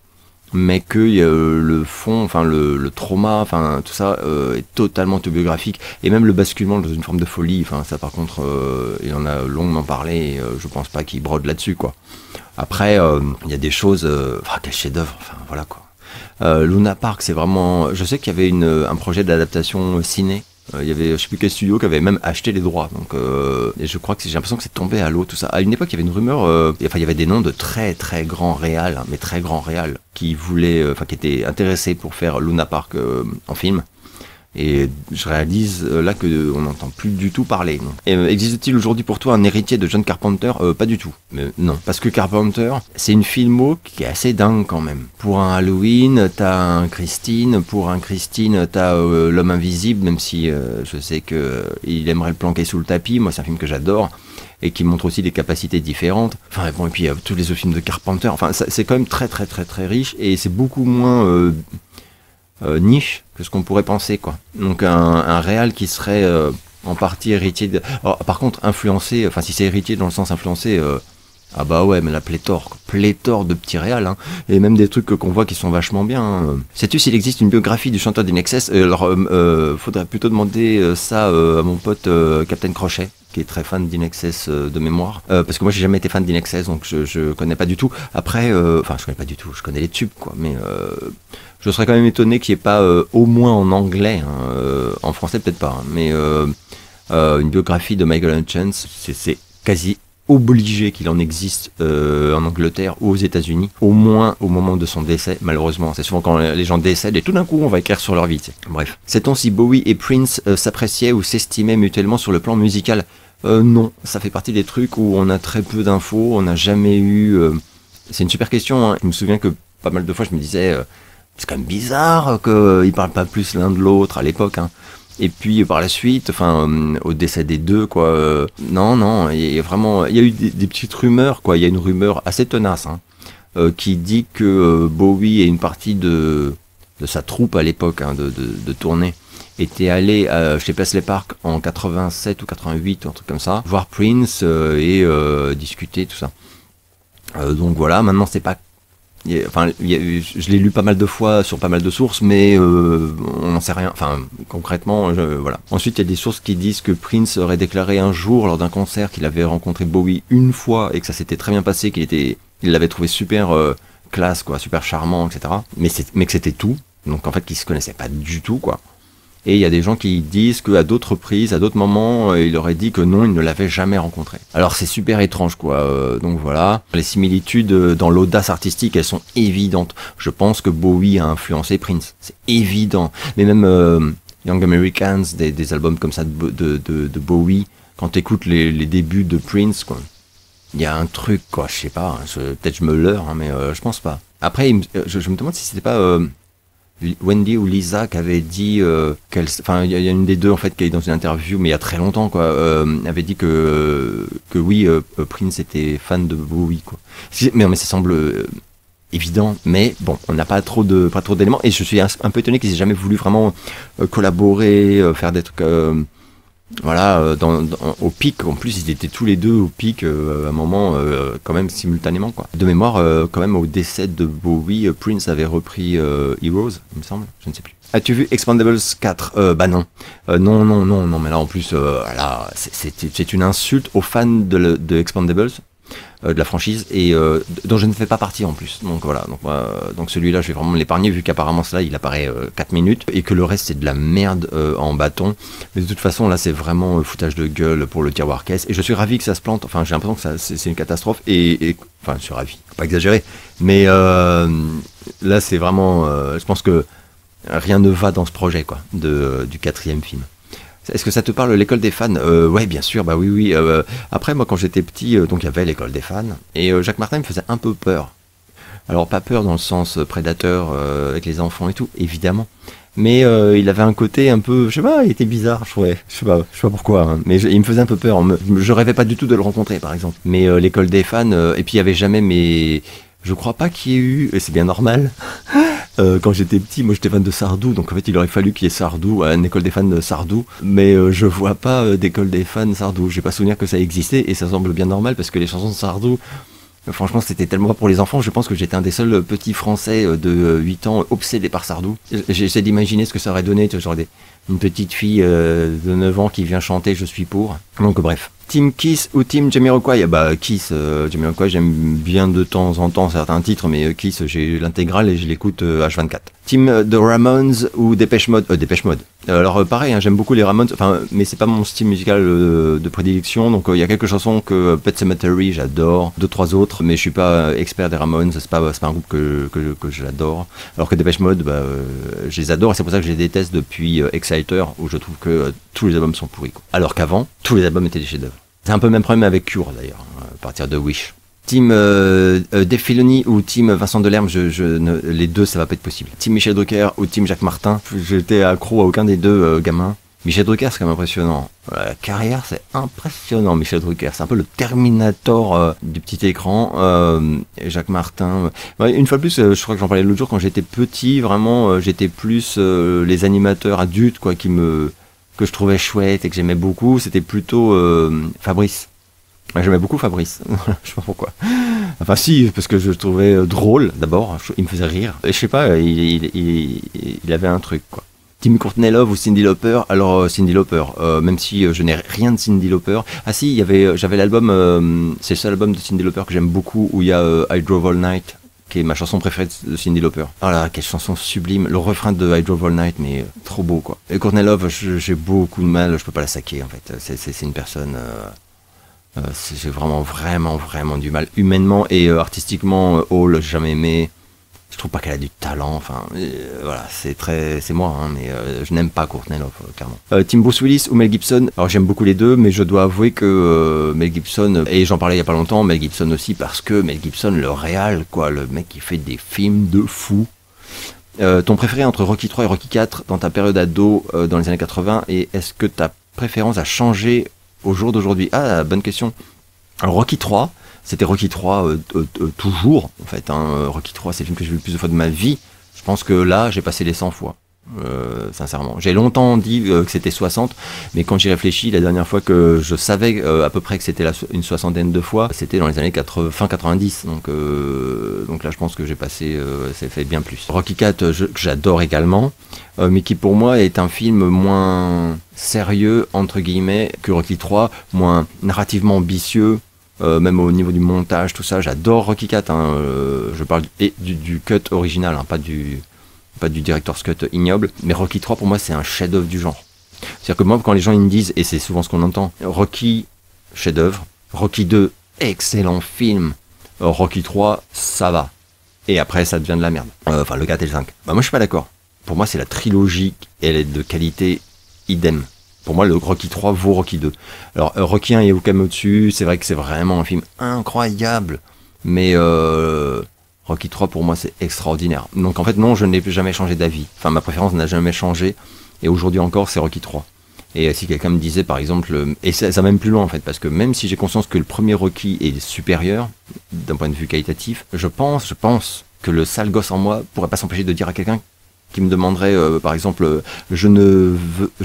Speaker 1: Mais que le fond, enfin le trauma, enfin tout ça est totalement autobiographique, et même le basculement dans une forme de folie, enfin ça par contre il en a longuement parlé, et je pense pas qu'il brode là-dessus, quoi. Après il y a des choses, quel chef-d'œuvre, enfin voilà, quoi. Luna Park, c'est vraiment, je sais qu'il y avait un projet d'adaptation ciné. Il y avait je sais plus quel studio qui avait même acheté les droits, donc et je crois que j'ai l'impression que c'est tombé à l'eau, tout ça. À une époque il y avait une rumeur, enfin il y avait des noms de très très grands réals, hein, mais très grands réals qui voulaient, qui étaient intéressés pour faire Luna Park en film. Et je réalise là que on n'entend plus du tout parler. Existe-t-il aujourd'hui pour toi un héritier de John Carpenter? Pas du tout. Mais non, parce que Carpenter, c'est une filmo qui est assez dingue quand même. Pour un Halloween, t'as un Christine. Pour un Christine, t'as L'Homme Invisible, même si je sais que il aimerait le planquer sous le tapis. Moi, c'est un film que j'adore et qui montre aussi des capacités différentes. Enfin bon, et puis tous les autres films de Carpenter. Enfin, c'est quand même très très très très riche, et c'est beaucoup moins niche que ce qu'on pourrait penser, quoi. Donc un réal qui serait en partie héritier de... Alors, par contre influencé, enfin si c'est héritier dans le sens influencé, ah bah ouais, mais la pléthore de petits réals, hein, et même des trucs qu'on voit qui sont vachement bien, hein. Sais-tu s'il existe une biographie du chanteur d'Inexcess? Alors faudrait plutôt demander ça à mon pote Captain Crochet, qui est très fan d'Inexcess de mémoire, parce que moi j'ai jamais été fan d'Inexcess, donc je connais pas du tout. Après, enfin je connais pas du tout, je connais les tubes, quoi, mais je serais quand même étonné qu'il n'y ait pas, au moins en anglais, hein, en français peut-être pas, hein, mais une biographie de Michael Hutchence, c'est quasi obligé qu'il en existe en Angleterre ou aux États-Unis, au moins au moment de son décès, malheureusement. C'est souvent quand les gens décèdent et tout d'un coup on va écrire sur leur vie, tu sais. Bref. Sait-on si Bowie et Prince s'appréciaient ou s'estimaient mutuellement sur le plan musical? Non, ça fait partie des trucs où on a très peu d'infos, on n'a jamais eu... C'est une super question, hein. Je me souviens que pas mal de fois je me disais... c'est quand même bizarre qu'ils parlent pas plus l'un de l'autre à l'époque, hein. Et puis par la suite, enfin au décès des deux, quoi, non, il y a eu des petites rumeurs, quoi. Il y a une rumeur assez tenace, hein, qui dit que Bowie et une partie de sa troupe à l'époque, hein, de tournée étaient allés chez Paisley Park en 87 ou 88, un truc comme ça, voir Prince et discuter tout ça. Donc voilà, maintenant c'est pas... Enfin, je l'ai lu pas mal de fois sur pas mal de sources, mais on n'en sait rien. Enfin, concrètement, voilà. Ensuite, il y a des sources qui disent que Prince aurait déclaré un jour lors d'un concert qu'il avait rencontré Bowie une fois et que ça s'était très bien passé, il l'avait trouvé super classe, quoi, super charmant, etc. Mais que c'était tout. Donc en fait, qu'ils se connaissaient pas du tout, quoi. Et il y a des gens qui disent qu'à d'autres reprises, à d'autres moments, il aurait dit que non, il ne l'avait jamais rencontré. Alors c'est super étrange, quoi. Donc voilà. Les similitudes dans l'audace artistique, elles sont évidentes. Je pense que Bowie a influencé Prince. C'est évident. Mais même Young Americans, des albums comme ça de Bowie, quand tu écoutes les débuts de Prince, quoi, il y a un truc, quoi. Je sais pas. Peut-être je me leurre, hein, mais je pense pas. Après, je me demande si c'était pas... Wendy ou Lisa qui avait dit enfin il y a une des deux en fait qui est dans une interview mais il y a très longtemps quoi avait dit que oui Prince était fan de Bowie quoi. Mais ça semble évident, mais bon, on n'a pas trop d'éléments et je suis un peu étonné qu'ils aient jamais voulu vraiment collaborer, faire des trucs voilà, au pic. En plus, ils étaient tous les deux au pic à un moment, quand même simultanément quoi. De mémoire, quand même au décès de Bowie, Prince avait repris Heroes, il me semble, je ne sais plus. As-tu vu Expendables 4 Bah non. Non, mais là en plus, là, c'est une insulte aux fans de Expendables. De la franchise et dont je ne fais pas partie en plus, donc voilà, donc celui-là je vais vraiment l'épargner vu qu'apparemment cela il apparaît 4 minutes et que le reste c'est de la merde en bâton, mais de toute façon là c'est vraiment foutage de gueule pour le tiroir caisse et je suis ravi que ça se plante, enfin j'ai l'impression que c'est une catastrophe et enfin je suis ravi, faut pas exagérer, mais là c'est vraiment je pense que rien ne va dans ce projet quoi du 4e film. Est-ce que ça te parle, l'école des fans? Ouais, bien sûr, bah oui. Après, moi, quand j'étais petit, donc il y avait l'école des fans, et Jacques Martin me faisait un peu peur. Alors, pas peur dans le sens prédateur avec les enfants et tout, évidemment. Mais il avait un côté un peu, je sais pas, il était bizarre, je sais pas pourquoi, hein, mais il me faisait un peu peur. Je rêvais pas du tout de le rencontrer, par exemple. Mais l'école des fans, et puis il y avait jamais mes... Je crois pas qu'il y ait eu, et c'est bien normal, quand j'étais petit, moi j'étais fan de Sardou, donc en fait il aurait fallu qu'il y ait Sardou, une école des fans de Sardou, mais je vois pas d'école des fans Sardou, j'ai pas souvenir que ça existait, et ça semble bien normal parce que les chansons de Sardou, franchement c'était tellement pas pour les enfants, je pense que j'étais un des seuls petits français de 8 ans obsédés par Sardou. J'essaie d'imaginer ce que ça aurait donné, tu vois, genre une petite fille de 9 ans qui vient chanter Je suis pour. Donc bref. Team Kiss ou Team Jamiroquai? Bah Kiss, Jamiroquai j'aime bien de temps en temps certains titres, mais Kiss j'ai l'intégrale et je l'écoute H24. Team The Ramones ou Dépêche Mode? Dépêche Mode. Alors pareil, hein, j'aime beaucoup les Ramones, enfin, mais c'est pas mon style musical de prédilection, donc il y a quelques chansons que Pet Sematary j'adore, 2-3 autres, mais je suis pas expert des Ramones, c'est pas un groupe que j'adore, alors que Dépêche Mode, je les adore et c'est pour ça que je les déteste depuis Exciter, où je trouve que tous les albums sont pourris, quoi. Alors qu'avant, tous les albums étaient des chefs-d'œuvre. C'est un peu le même problème avec Cure d'ailleurs, à partir de Wish. Team Dave Filoni ou Team Vincent Delerme, les deux ça va pas être possible. Team Michel Drucker ou Team Jacques Martin, j'étais accro à aucun des deux gamins. Michel Drucker c'est quand même impressionnant. La carrière c'est impressionnant Michel Drucker, c'est un peu le Terminator du petit écran. Et Jacques Martin, une fois de plus, je crois que j'en parlais l'autre jour quand j'étais petit, vraiment j'étais plus les animateurs adultes quoi que je trouvais chouette et que j'aimais beaucoup, c'était plutôt Fabrice. J'aimais beaucoup Fabrice, je sais pas pourquoi. Enfin si, parce que je le trouvais drôle d'abord, il me faisait rire. Et je sais pas, il avait un truc quoi. Team Courtney Love ou Cyndi Lauper? Alors Cyndi Lauper, même si je n'ai rien de Cyndi Lauper. Ah si, j'avais l'album, c'est le seul album de Cyndi Lauper que j'aime beaucoup où il y a I Drove All Night, qui est ma chanson préférée de Cyndi Lauper. Oh là, quelle chanson sublime. Le refrain de I Drove All Night, mais trop beau quoi. Et Courtney Love, j'ai beaucoup de mal, je peux pas la saquer en fait. C'est une personne... j'ai vraiment du mal. Humainement et artistiquement, Hall, j'ai jamais aimé. Je trouve pas qu'elle a du talent. Enfin, voilà, c'est moi, hein, mais je n'aime pas Courtney Love, clairement. Team Bruce Willis ou Mel Gibson? Alors j'aime beaucoup les deux, mais je dois avouer que Mel Gibson, et j'en parlais il y a pas longtemps, Mel Gibson aussi, parce que Mel Gibson, le réal, quoi, le mec qui fait des films de fou. Ton préféré entre Rocky 3 et Rocky 4 dans ta période ado dans les années 80, et est-ce que ta préférence a changé au jour d'aujourd'hui? Ah, bonne question. Alors Rocky 3, c'était Rocky 3 toujours, en fait. Hein. Rocky 3, c'est le film que j'ai vu le plus de fois de ma vie. Je pense que là, j'ai passé les 100 fois. Sincèrement. J'ai longtemps dit que c'était 60, mais quand j'y réfléchis, la dernière fois que je savais à peu près que c'était une soixantaine de fois, c'était dans les années fin 90. Donc là, je pense que j'ai passé, c'est fait bien plus. Rocky 4, que j'adore également, mais qui pour moi est un film moins sérieux, entre guillemets, que Rocky 3, moins narrativement ambitieux, même au niveau du montage, tout ça. J'adore Rocky 4, hein, je parle du cut original, hein, pas du director's cut ignoble, mais Rocky 3 pour moi c'est un chef-d'œuvre du genre. C'est-à-dire que moi quand les gens ils me disent, et c'est souvent ce qu'on entend, Rocky chef-d'œuvre, Rocky 2 excellent film, Rocky 3 ça va, et après ça devient de la merde. Enfin le 4 et le 5. Bah moi je suis pas d'accord. Pour moi c'est la trilogie, elle est de qualité idem. Pour moi le Rocky 3 vaut Rocky 2. Alors Rocky 1 et Okamo dessus, c'est vrai que c'est vraiment un film incroyable, mais Rocky 3 pour moi c'est extraordinaire. Donc en fait non, je n'ai jamais changé d'avis. Enfin ma préférence n'a jamais changé. Et aujourd'hui encore c'est Rocky 3. Et si quelqu'un me disait par exemple, et ça va même plus loin en fait, parce que même si j'ai conscience que le premier Rocky est supérieur d'un point de vue qualitatif, je pense que le sale gosse en moi pourrait pas s'empêcher de dire à quelqu'un qui me demanderait par exemple, je ne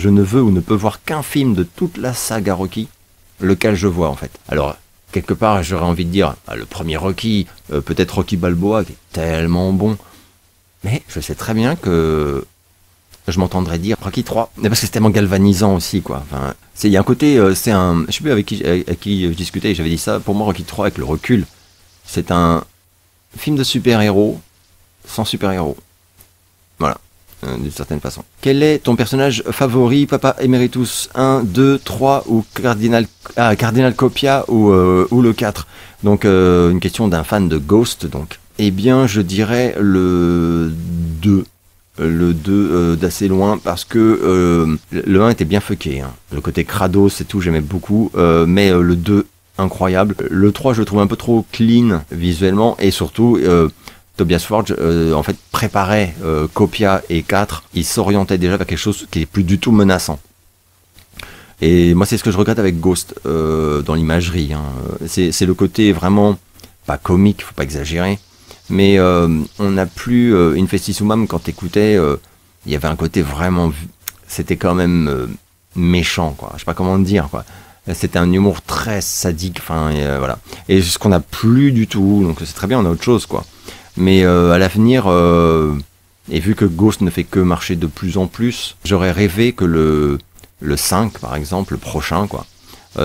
Speaker 1: veux ou ne peux voir qu'un film de toute la saga Rocky, lequel je vois en fait. Alors quelque part j'aurais envie de dire, le premier Rocky, peut-être Rocky Balboa qui est tellement bon, mais je sais très bien que je m'entendrais dire Rocky 3, mais parce que c'est tellement galvanisant aussi quoi. Enfin, il y a un côté, je sais plus avec qui je discutais, j'avais dit ça, pour moi Rocky 3 avec le recul, c'est un film de super-héros sans super-héros. Voilà, d'une certaine façon. Quel est ton personnage favori, Papa Emeritus 1, 2, 3 ou Cardinal Copia ou le 4? Donc une question d'un fan de Ghost donc. Eh bien je dirais le 2. Le 2 d'assez loin parce que le 1 était bien fucké, hein. Le côté crado c'est tout, j'aimais beaucoup, mais le 2 incroyable. Le 3 je le trouve un peu trop clean visuellement et surtout Tobias Forge en fait préparait Copia et 4, il s'orientait déjà vers quelque chose qui est plus du tout menaçant. Et moi c'est ce que je regrette avec Ghost dans l'imagerie, hein. C'est le côté vraiment pas comique, faut pas exagérer. Mais on n'a plus Infestissumam quand t'écoutais, il y avait un côté vraiment, c'était quand même méchant quoi. Je sais pas comment dire quoi. C'était un humour très sadique, enfin voilà. Et ce qu'on n'a plus du tout, donc c'est très bien, on a autre chose quoi. Mais à l'avenir, et vu que Ghost ne fait que marcher de plus en plus, j'aurais rêvé que le 5 par exemple, le prochain quoi,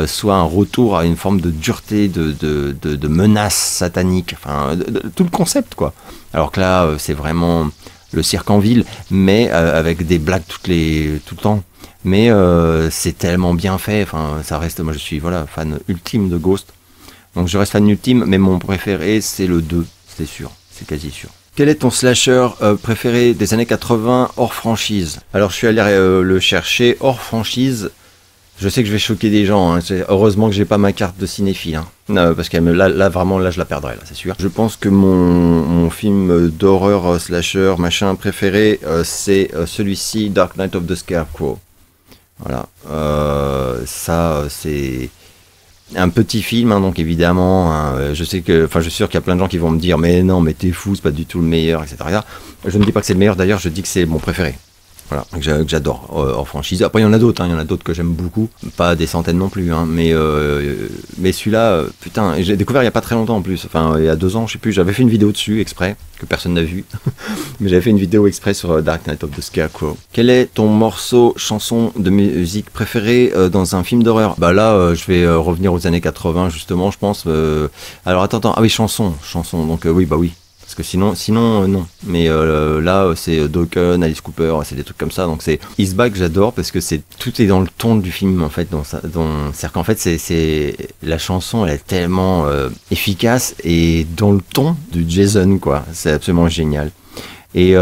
Speaker 1: soit un retour à une forme de dureté, de menace satanique, enfin tout le concept quoi. Alors que là c'est vraiment le cirque en ville, mais avec des blagues tout le temps. Mais c'est tellement bien fait, enfin ça reste, moi je suis voilà fan ultime de Ghost, donc je reste fan ultime, mais mon préféré c'est le 2, c'est sûr, c'est quasi sûr. Quel est ton slasher préféré des années 80 hors franchise? Alors je suis allé le chercher hors franchise. Je sais que je vais choquer des gens, hein. Heureusement que j'ai pas ma carte de cinéphile, hein. Parce que là vraiment là je la perdrais là, c'est sûr. Je pense que mon film d'horreur slasher machin préféré c'est celui-ci, Dark Knight of the Scarecrow. Voilà, ça c'est un petit film, hein, donc évidemment, hein, je sais que, enfin je suis sûr qu'il y a plein de gens qui vont me dire mais non mais t'es fou, c'est pas du tout le meilleur, etc. Je ne dis pas que c'est le meilleur, d'ailleurs je dis que c'est mon préféré. Voilà, que j'adore en franchise. Après il y en a d'autres, hein, il y en a d'autres que j'aime beaucoup, pas des centaines non plus, hein, mais celui-là, putain, j'ai découvert il y a pas très longtemps en plus, enfin il y a 2 ans, je sais plus, j'avais fait une vidéo dessus exprès, que personne n'a vu, mais j'avais fait une vidéo exprès sur Dark Knight of the Scarecrow. Quel est ton morceau, chanson de musique préféré dans un film d'horreur? Bah là, je vais revenir aux années 80 justement, je pense. Alors attends, ah oui, chanson, donc oui, bah oui. Parce que sinon non. Mais là, c'est Dokken, Alice Cooper, c'est des trucs comme ça. Donc c'est Is Back, j'adore parce que tout est dans le ton du film en fait. C'est-à-dire qu'en fait, c'est la chanson, elle est tellement efficace et dans le ton du Jason quoi. C'est absolument génial. Et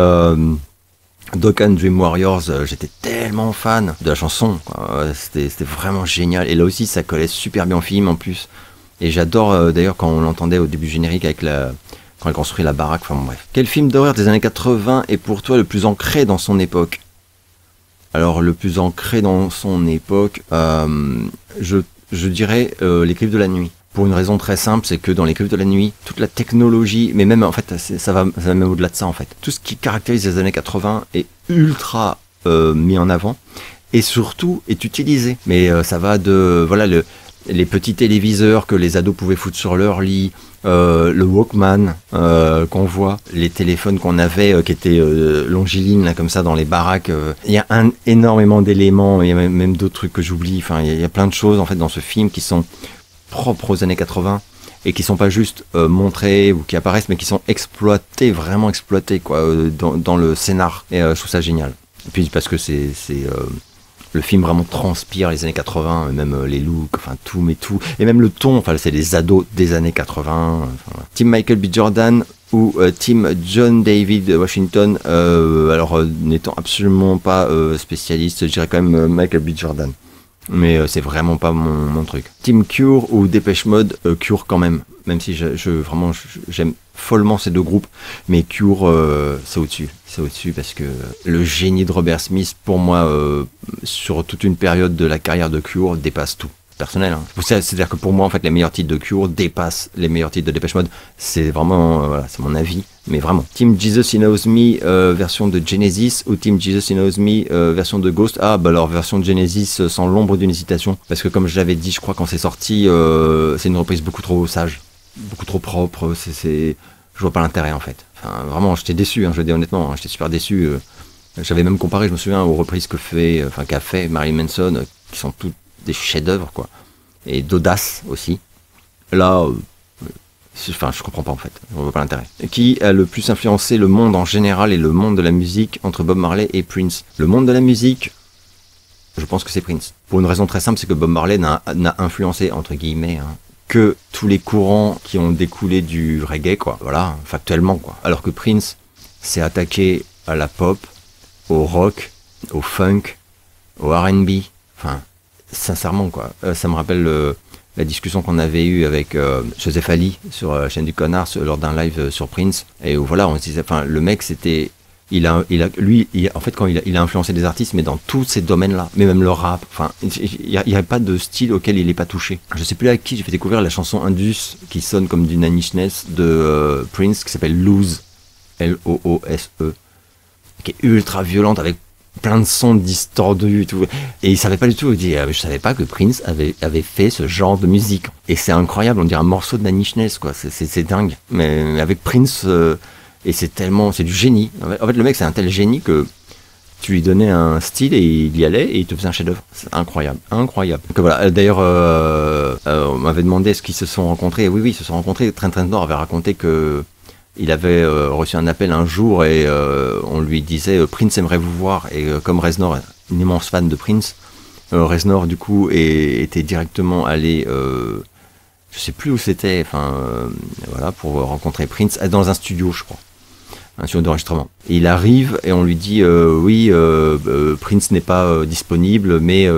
Speaker 1: Dokkan Dream Warriors, j'étais tellement fan de la chanson, quoi. C'était vraiment génial. Et là aussi, ça collait super bien au film en plus. Et j'adore d'ailleurs quand on l'entendait au début générique avec quand elle construit la baraque, enfin bon, bref. Quel film d'horreur des années 80 est pour toi le plus ancré dans son époque? Alors le plus ancré dans son époque, je dirais Les Griffes de la Nuit. Pour une raison très simple, c'est que dans Les Griffes de la Nuit, toute la technologie, mais même en fait, ça va même au-delà de ça en fait. Tout ce qui caractérise les années 80 est ultra mis en avant et surtout est utilisé. Mais ça va de voilà les petits téléviseurs que les ados pouvaient foutre sur leur lit, le Walkman qu'on voit, les téléphones qu'on avait qui étaient longilines là, comme ça dans les baraques. Il y a énormément d'éléments, il y a même d'autres trucs que j'oublie. Enfin, il y a plein de choses en fait dans ce film qui sont propres aux années 80 et qui sont pas juste montrés ou qui apparaissent, mais qui sont exploités, vraiment exploités quoi, dans le scénar. Et je trouve ça génial. Et puis parce que c'est le film vraiment transpire les années 80, même les looks, enfin tout, mais tout. Et même le ton, enfin c'est les ados des années 80. Enfin, Team Michael B. Jordan ou Team John David Washington. Alors n'étant absolument pas spécialiste, je dirais quand même Michael B. Jordan. Mais c'est vraiment pas mon truc. Team Cure ou Dépêche Mode, Cure quand même. même si vraiment j'aime follement ces deux groupes, mais Cure c'est au-dessus parce que le génie de Robert Smith pour moi sur toute une période de la carrière de Cure dépasse tout. Personnel, hein. C'est-à-dire que pour moi en fait les meilleurs titres de Cure dépassent les meilleurs titres de Depeche Mode. C'est vraiment voilà, c'est mon avis, mais vraiment. Team Jesus He Knows Me version de Genesis ou Team Jesus He Knows Me version de Ghost. Ah bah alors version de Genesis sans l'ombre d'une hésitation, parce que comme je l'avais dit je crois quand c'est sorti c'est une reprise beaucoup trop sage, beaucoup trop propre, je vois pas l'intérêt en fait. Enfin vraiment j'étais déçu, hein, je le dis honnêtement, hein, j'étais super déçu. J'avais même comparé, je me souviens aux reprises qu'a fait Marilyn Manson qui sont toutes des chefs-d'œuvre quoi, et d'audace aussi. Là, je comprends pas en fait, je vois pas l'intérêt. Qui a le plus influencé le monde en général et le monde de la musique entre Bob Marley et Prince? Le monde de la musique, je pense que c'est Prince. Pour une raison très simple, c'est que Bob Marley n'a influencé entre guillemets que tous les courants qui ont découlé du reggae quoi. Voilà, factuellement quoi. Alors que Prince s'est attaqué à la pop, au rock, au funk, au R&B. Enfin. Sincèrement quoi, ça me rappelle la discussion qu'on avait eue avec Joseph Ali sur la chaîne du Connard lors d'un live sur Prince, et où voilà on se disait, enfin le mec c'était, en fait quand il a influencé des artistes mais dans tous ces domaines là, mais même le rap, enfin il y a pas de style auquel il est pas touché. Je sais plus à qui j'ai fait découvrir la chanson Indus qui sonne comme du Nine Inch Nails de Prince qui s'appelle Lose, L-O-O-S-E, qui est ultra violente avec plein de sons distordus et tout. Et il savait pas du tout. Il dit, je savais pas que Prince avait fait ce genre de musique. Et c'est incroyable, on dirait un morceau de Nine Inch Nails, quoi. C'est dingue. Mais avec Prince, et c'est du génie. En fait, le mec, c'est un tel génie que tu lui donnais un style et il y allait et il te faisait un chef-d'œuvre. C'est incroyable, incroyable. Donc voilà. D'ailleurs, on m'avait demandé est-ce qu'ils se sont rencontrés. Oui, ils se sont rencontrés. Trent Reznor avait raconté que il avait reçu un appel un jour et on lui disait Prince aimerait vous voir, et comme Reznor est un immense fan de Prince, Reznor du coup était directement allé je sais plus où c'était, voilà, pour rencontrer Prince dans un studio, je crois, un studio d'enregistrement. Et il arrive et on lui dit oui, Prince n'est pas disponible, mais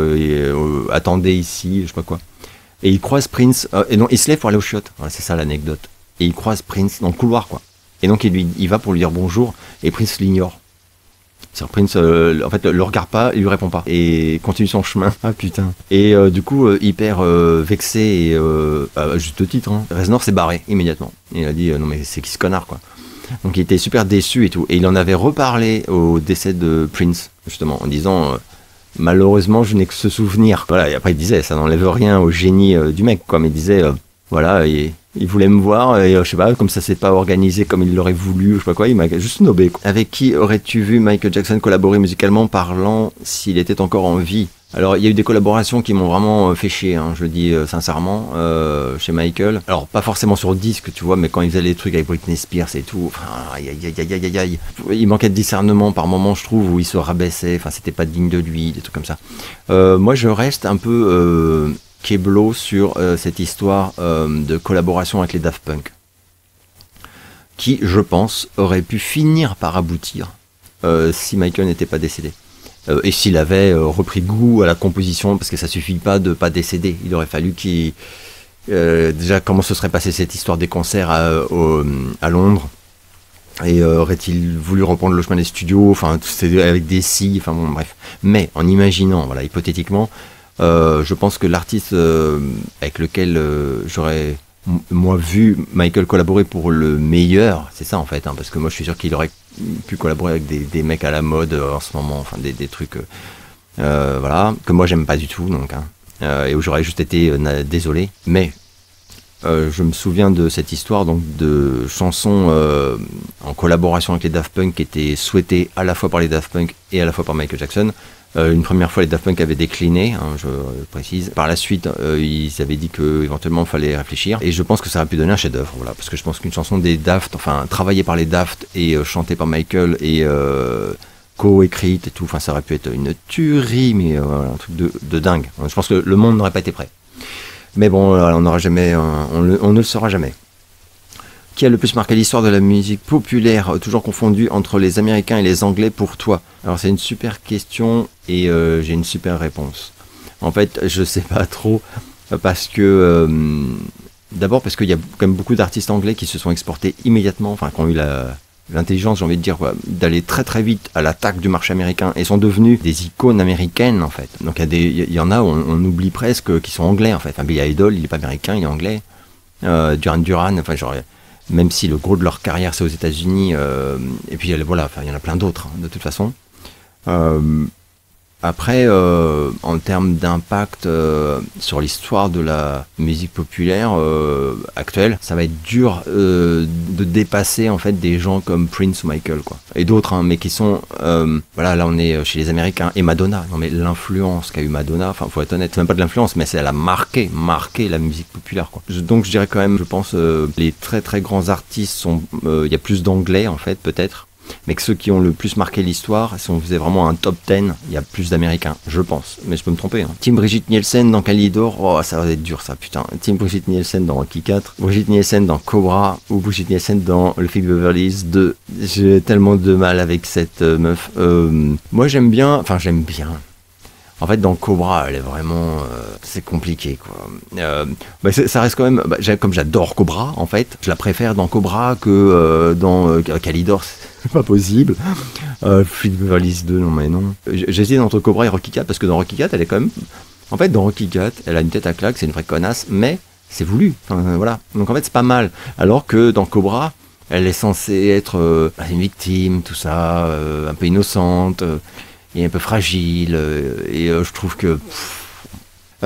Speaker 1: attendez ici, je sais pas quoi. Et il croise Prince et non, il se lève pour aller au chiottes. Voilà, c'est ça l'anecdote. Et il croise Prince dans le couloir, quoi. Et donc il va pour lui dire bonjour, et Prince l'ignore. C'est-à-dire Prince, en fait, le regarde pas, il lui répond pas, et continue son chemin. Ah putain. Et du coup, hyper vexé, et à juste titre, hein, Reznor s'est barré immédiatement. Et il a dit, non mais c'est qui ce connard, quoi. Donc il était super déçu et tout. Et il en avait reparlé au décès de Prince, justement, en disant... malheureusement, je n'ai que ce souvenir. Voilà, et après il disait, ça n'enlève rien au génie du mec, quoi. Mais il disait, voilà, il voulait me voir, et je sais pas, comme ça s'est pas organisé comme il l'aurait voulu, je sais pas quoi, il m'a juste snobé, quoi. Avec qui aurais-tu vu Michael Jackson collaborer musicalement parlant s'il était encore en vie? Alors, il y a eu des collaborations qui m'ont vraiment fait chier, hein, je le dis sincèrement, chez Michael. Alors, pas forcément sur disque, tu vois, mais quand il faisait les trucs avec Britney Spears et tout, aïe. Il manquait de discernement par moments, je trouve, où il se rabaissait, c'était pas digne de lui, des trucs comme ça. Moi, je reste un peu keblo sur cette histoire de collaboration avec les Daft Punk, qui, je pense, aurait pu finir par aboutir si Michael n'était pas décédé. Et s'il avait repris goût à la composition, parce que ça suffit pas de pas décéder. Il aurait fallu qu'il... déjà, comment se serait passée cette histoire des concerts à Londres, et aurait-il voulu reprendre le chemin des studios, c'était avec des si, bon, bref. Mais, en imaginant, voilà, hypothétiquement, je pense que l'artiste avec lequel j'aurais moi vu Michael collaborer pour le meilleur, c'est ça en fait, parce que moi je suis sûr qu'il aurait pu collaborer avec des mecs à la mode en ce moment, des trucs voilà, que moi j'aime pas du tout, donc et où j'aurais juste été désolé. Mais je me souviens de cette histoire donc de chansons en collaboration avec les Daft Punk qui étaient souhaitées à la fois par les Daft Punk et à la fois par Michael Jackson. Une première fois, les Daft Punk avaient décliné, je précise. Par la suite, ils avaient dit qu'éventuellement, il fallait réfléchir. Et je pense que ça aurait pu donner un chef-d'œuvre, voilà. Parce que je pense qu'une chanson des Daft, travaillée par les Daft et chantée par Michael et co-écrite et tout, ça aurait pu être une tuerie, mais voilà, un truc de dingue. Je pense que le monde n'aurait pas été prêt. Mais bon, on n'aura jamais, on ne le saura jamais. Qui a le plus marqué l'histoire de la musique populaire, toujours confondue entre les Américains et les Anglais pour toi? Alors c'est une super question et j'ai une super réponse. En fait, je sais pas trop parce que D'abord parce qu'il y a quand même beaucoup d'artistes anglais qui se sont exportés immédiatement, enfin qui ont eu l'intelligence, j'ai envie de dire, d'aller très très vite à l'attaque du marché américain et sont devenus des icônes américaines en fait. Donc il y en a, on oublie presque qu'ils sont anglais en fait. Enfin, Billy Idol, il est pas américain, il est anglais. Duran Duran, enfin genre, même si le gros de leur carrière c'est aux États-Unis, et puis voilà, enfin il y en a plein d'autres hein, de toute façon. Après, en termes d'impact sur l'histoire de la musique populaire actuelle, ça va être dur de dépasser en fait des gens comme Prince ou Michael, quoi. Et d'autres, hein, mais qui sont, voilà, là on est chez les Américains et Madonna. Non mais l'influence qu'a eu Madonna, enfin faut être honnête, c'est même pas de l'influence, mais elle a marqué la musique populaire, quoi. Donc je dirais quand même, je pense, les très très grands artistes sont, il y a plus d'anglais en fait, peut-être. Mais que ceux qui ont le plus marqué l'histoire, si on faisait vraiment un top 10, il y a plus d'Américains, je pense. Mais je peux me tromper. Hein. Team Brigitte Nielsen dans Calidor, oh ça va être dur ça, putain. Team Brigitte Nielsen dans Rocky 4, Brigitte Nielsen dans Cobra, ou Brigitte Nielsen dans Le Film Beverly Hills 2. J'ai tellement de mal avec cette meuf. Moi j'aime bien. En fait, dans Cobra, elle est vraiment, c'est compliqué, quoi. Ça reste quand même, comme j'adore Cobra, en fait, je la préfère dans Cobra que dans Calidor, c'est pas possible. Philippe Beverly Hills 2, non mais non. J'hésite entre Cobra et Rocky 4 parce que dans Rocky 4, elle est quand même, en fait, dans Rocky 4, elle a une tête à claque, c'est une vraie connasse, mais c'est voulu. Enfin, voilà. Donc en fait, c'est pas mal. Alors que dans Cobra, elle est censée être une victime, tout ça, un peu innocente. Il est un peu fragile et je trouve que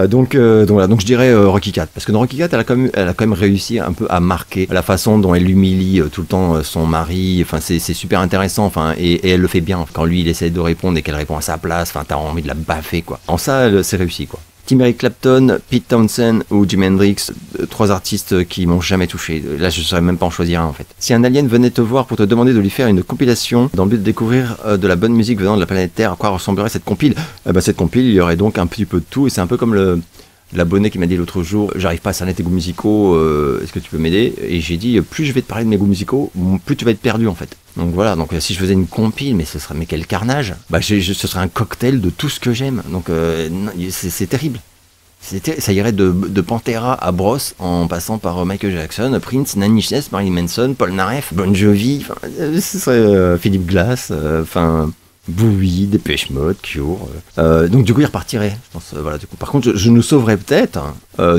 Speaker 1: donc voilà, donc je dirais Rocky 4 parce que dans Rocky 4 elle a quand même réussi un peu à marquer la façon dont elle humilie tout le temps son mari, enfin c'est super intéressant, enfin et elle le fait bien quand lui il essaie de répondre et qu'elle répond à sa place, enfin t'as envie de la baffer quoi. En ça c'est réussi quoi. Tim Eric Clapton, Pete Townshend ou Jimi Hendrix, trois artistes qui m'ont jamais touché. Là, je ne saurais même pas en choisir un en fait. Si un alien venait te voir pour te demander de lui faire une compilation dans le but de découvrir de la bonne musique venant de la planète Terre, à quoi ressemblerait cette compile? Cette compile, il y aurait donc un petit peu de tout et c'est un peu comme l'abonné qui m'a dit l'autre jour, j'arrive pas à cerner tes goûts musicaux, est-ce que tu peux m'aider? Et j'ai dit, plus je vais te parler de mes goûts musicaux, plus tu vas être perdu en fait. Donc voilà, donc si je faisais une compile, mais quel carnage! Ce serait un cocktail de tout ce que j'aime. Donc c'est terrible. Ça irait de Pantera à Bros en passant par Michael Jackson, Prince, Nine Inch Nails, Marilyn Manson, Paul Naref, Bon Jovi, ce serait Philip Glass, Bowie, Depeche Mode, Cure. Donc du coup il repartirait. Je pense, voilà, du coup. Par contre je nous sauverais peut-être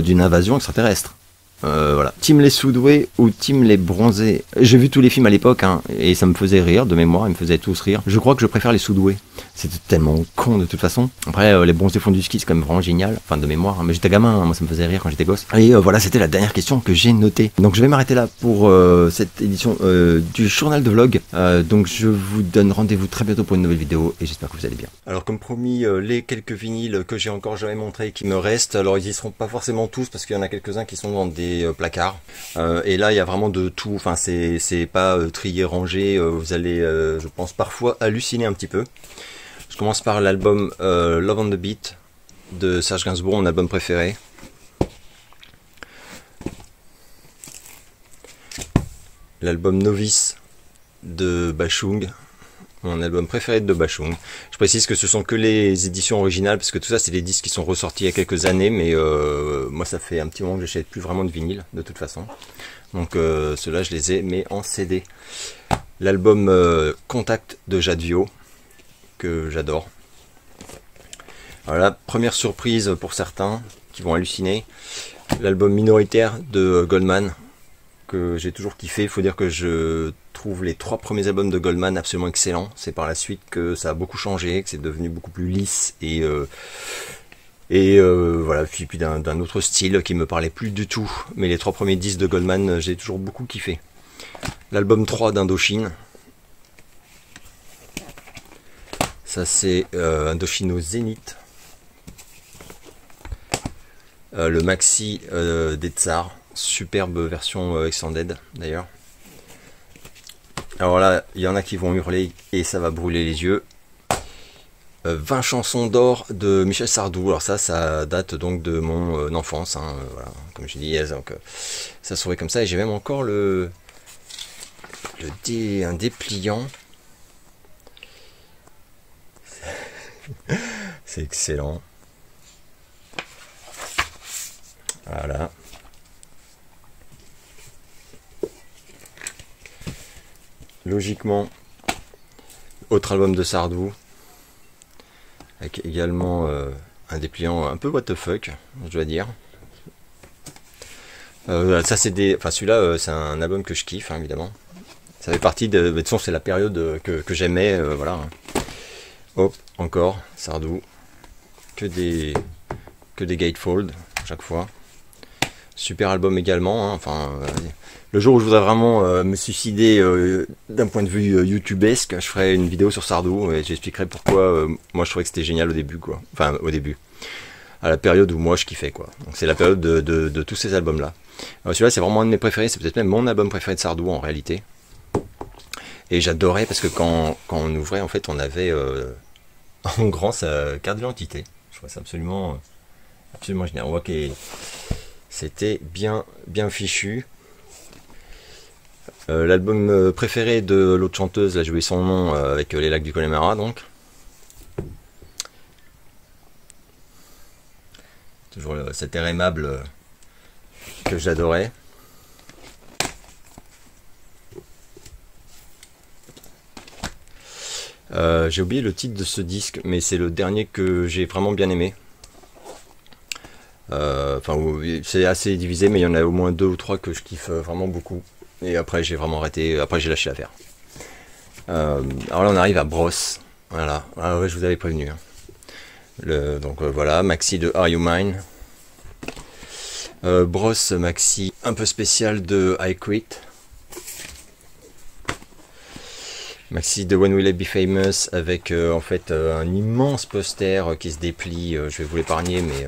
Speaker 1: d'une invasion extraterrestre. Voilà. Team les Soudoués ou Team les Bronzés. J'ai vu tous les films à l'époque hein, et ça me faisait rire de mémoire, ils me faisaient tous rire. Je crois que je préfère les Soudoués. C'était tellement con de toute façon. Après les Bronzés font du ski, c'est quand même vraiment génial. Enfin de mémoire, hein. Mais j'étais gamin, hein. Moi ça me faisait rire quand j'étais gosse. Et voilà, c'était la dernière question que j'ai notée. Donc je vais m'arrêter là pour cette édition du journal de vlog. Donc je vous donne rendez-vous très bientôt pour une nouvelle vidéo et j'espère que vous allez bien. Alors comme promis, les quelques vinyles que j'ai encore jamais montrés et qui me restent, alors ils y seront pas forcément tous parce qu'il y en a quelques-uns qui sont dans des placards. Et là il y a vraiment de tout, enfin c'est pas trié, rangé, vous allez je pense parfois halluciner un petit peu. Je commence par l'album Love on the Beat de Serge Gainsbourg, mon album préféré. L'album Novice de Bashung, mon album préféré de Bashung. Je précise que ce sont que les éditions originales parce que tout ça c'est des disques qui sont ressortis il y a quelques années, mais moi ça fait un petit moment que j'achète plus vraiment de vinyle de toute façon. Donc ceux-là je les ai mais en CD. L'album Contact de Jadvio que j'adore. Voilà, première surprise pour certains qui vont halluciner. L'album Minoritaire de Goldman que j'ai toujours kiffé. Il faut dire que je trouve les 3 premiers albums de Goldman absolument excellents. C'est par la suite que ça a beaucoup changé, que c'est devenu beaucoup plus lisse et voilà, puis d'un autre style qui me parlait plus du tout. Mais les 3 premiers disques de Goldman, j'ai toujours beaucoup kiffé. L'album 3 d'Indochine. Ça c'est Indochino Zénith. Le maxi des Tsars. Superbe version extended d'ailleurs. Alors là, il y en a qui vont hurler et ça va brûler les yeux. 20 chansons d'or de Michel Sardou. Alors ça date donc de mon enfance. Hein, voilà, comme j'ai dit, donc ça se trouvait comme ça. Et j'ai même encore un dépliant. C'est excellent. Voilà. logiquement, autre album de Sardou, avec également un dépliant un peu what the fuck, je dois dire. Ça c'est des, enfin celui-là c'est un album que je kiffe hein, évidemment. Ça fait partie de toute façon c'est la période que j'aimais, voilà. Hop, encore Sardou, que des gatefold à chaque fois. Super album également, hein. Enfin le jour où je voudrais vraiment me suicider d'un point de vue youtubesque, je ferai une vidéo sur Sardou et j'expliquerai pourquoi moi je trouvais que c'était génial au début quoi. Enfin au début, à la période où moi je kiffais quoi. Donc c'est la période de tous ces albums là. Celui-là c'est vraiment un de mes préférés, c'est peut-être même mon album préféré de Sardou en réalité. Et j'adorais parce que quand on ouvrait en fait on avait en grand sa carte d'identité. Je trouvais ça absolument génial. On voit que c'était bien fichu. L'album préféré de l'autre chanteuse, là j'ai oublié son nom, avec les lacs du Connemara donc. Toujours cet air aimable que j'adorais. J'ai oublié le titre de ce disque, mais c'est le dernier que j'ai vraiment bien aimé. Enfin, c'est assez divisé, mais il y en a au moins 2 ou 3 que je kiffe vraiment beaucoup. Et après, j'ai vraiment arrêté. Après, j'ai lâché l'affaire. Alors là, on arrive à Bros. Voilà. Ah ouais, je vous avais prévenu. Hein. Donc voilà, maxi de Are You Mine. Bros, maxi un peu spécial de I Quit. Maxi de When Will I Be Famous avec en fait un immense poster qui se déplie. Je vais vous l'épargner, mais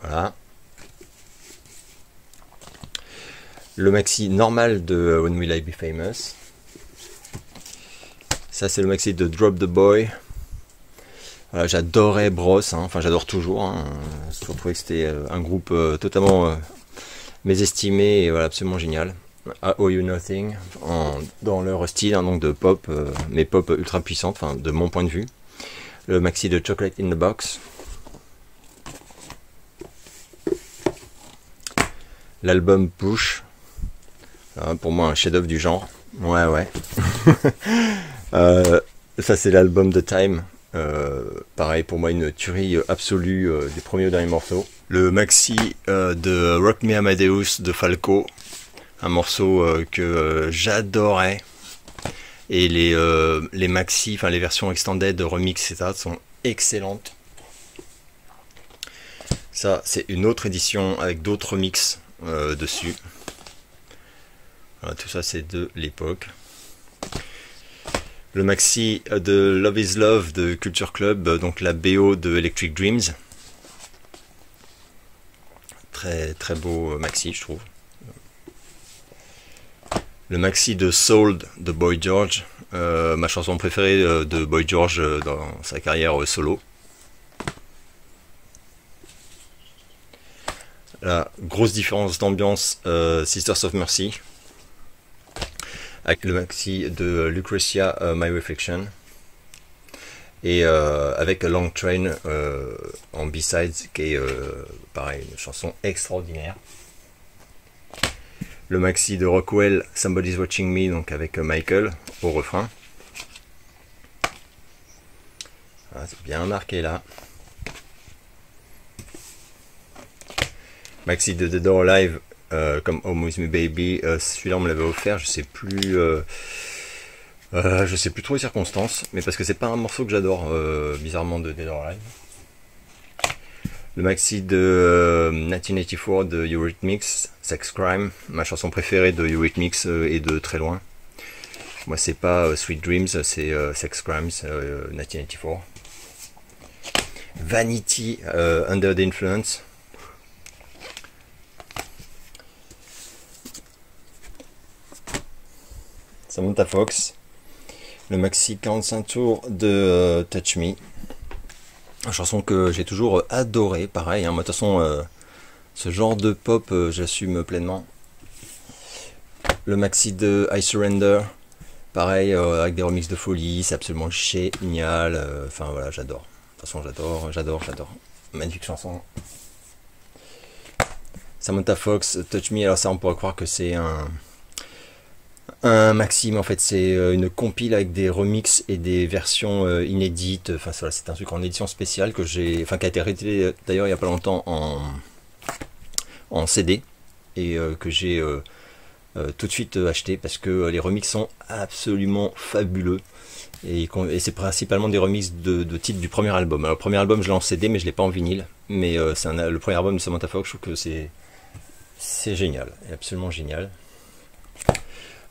Speaker 1: voilà. Le maxi normal de When Will I Be Famous. Ça c'est le maxi de Drop the Boy. Voilà, j'adorais Bros, hein. Enfin j'adore toujours. Hein. J'ai toujours trouvé que c'était un groupe totalement mésestimé et voilà, absolument génial. I Owe You Nothing dans leur style hein, donc de pop, mais pop ultra puissante, enfin de mon point de vue. Le maxi de Chocolate in the Box. L'album Push. Pour moi un chef-d'œuvre du genre. Ouais. Ça c'est l'album de Time. Pareil pour moi une tuerie absolue des premiers au dernier morceau. Le maxi de Rock Me Amadeus de Falco. Un morceau que j'adorais. Et les maxi, enfin les versions extended, remix, etc. sont excellentes. Ça, c'est une autre édition avec d'autres remix dessus. Voilà, tout ça, c'est de l'époque. Le maxi de Love is Love de Culture Club, donc la BO de Electric Dreams. Très très beau maxi, je trouve. Le maxi de Sold de Boy George, ma chanson préférée de Boy George dans sa carrière solo. La grosse différence d'ambiance, Sisters of Mercy, avec le maxi de Lucretia, My Reflection, et avec A Long Train en B-Sides, qui est pareil, une chanson extraordinaire. Le maxi de Rockwell, Somebody's Watching Me, donc avec Michael au refrain. Voilà, c'est bien marqué là. Maxi de The Door Live, comme Home With Me Baby. Celui-là on me l'avait offert, je sais plus trop les circonstances, mais parce que c'est pas un morceau que j'adore bizarrement de The Door Live. Le maxi de 1984 de Eurythmics, Sex Crime, ma chanson préférée de Eurythmics et de très loin. Moi c'est pas Sweet Dreams, c'est Sex Crimes 1984. Vanity, Under the Influence. Samantha Fox. Le maxi 45 tours de Touch Me. Une chanson que j'ai toujours adorée, pareil, hein. Moi de toute façon ce genre de pop j'assume pleinement. Le maxi de I Surrender, pareil, avec des remixes de folie, c'est absolument génial, enfin voilà, j'adore. De toute façon j'adore. Magnifique chanson. Samantha Fox, Touch Me, alors ça on pourrait croire que c'est un Un maxi, mais en fait c'est une compile avec des remixes et des versions inédites. Enfin voilà, c'est un truc en édition spéciale que j'ai, enfin qui a été réédité d'ailleurs il y a pas longtemps en CD et que j'ai tout de suite acheté parce que les remixes sont absolument fabuleux. Et c'est principalement des remixes de titres du premier album. Alors le premier album je l'ai en CD mais je l'ai pas en vinyle. Mais le premier album de Samantha Fox, je trouve que c'est génial, absolument génial.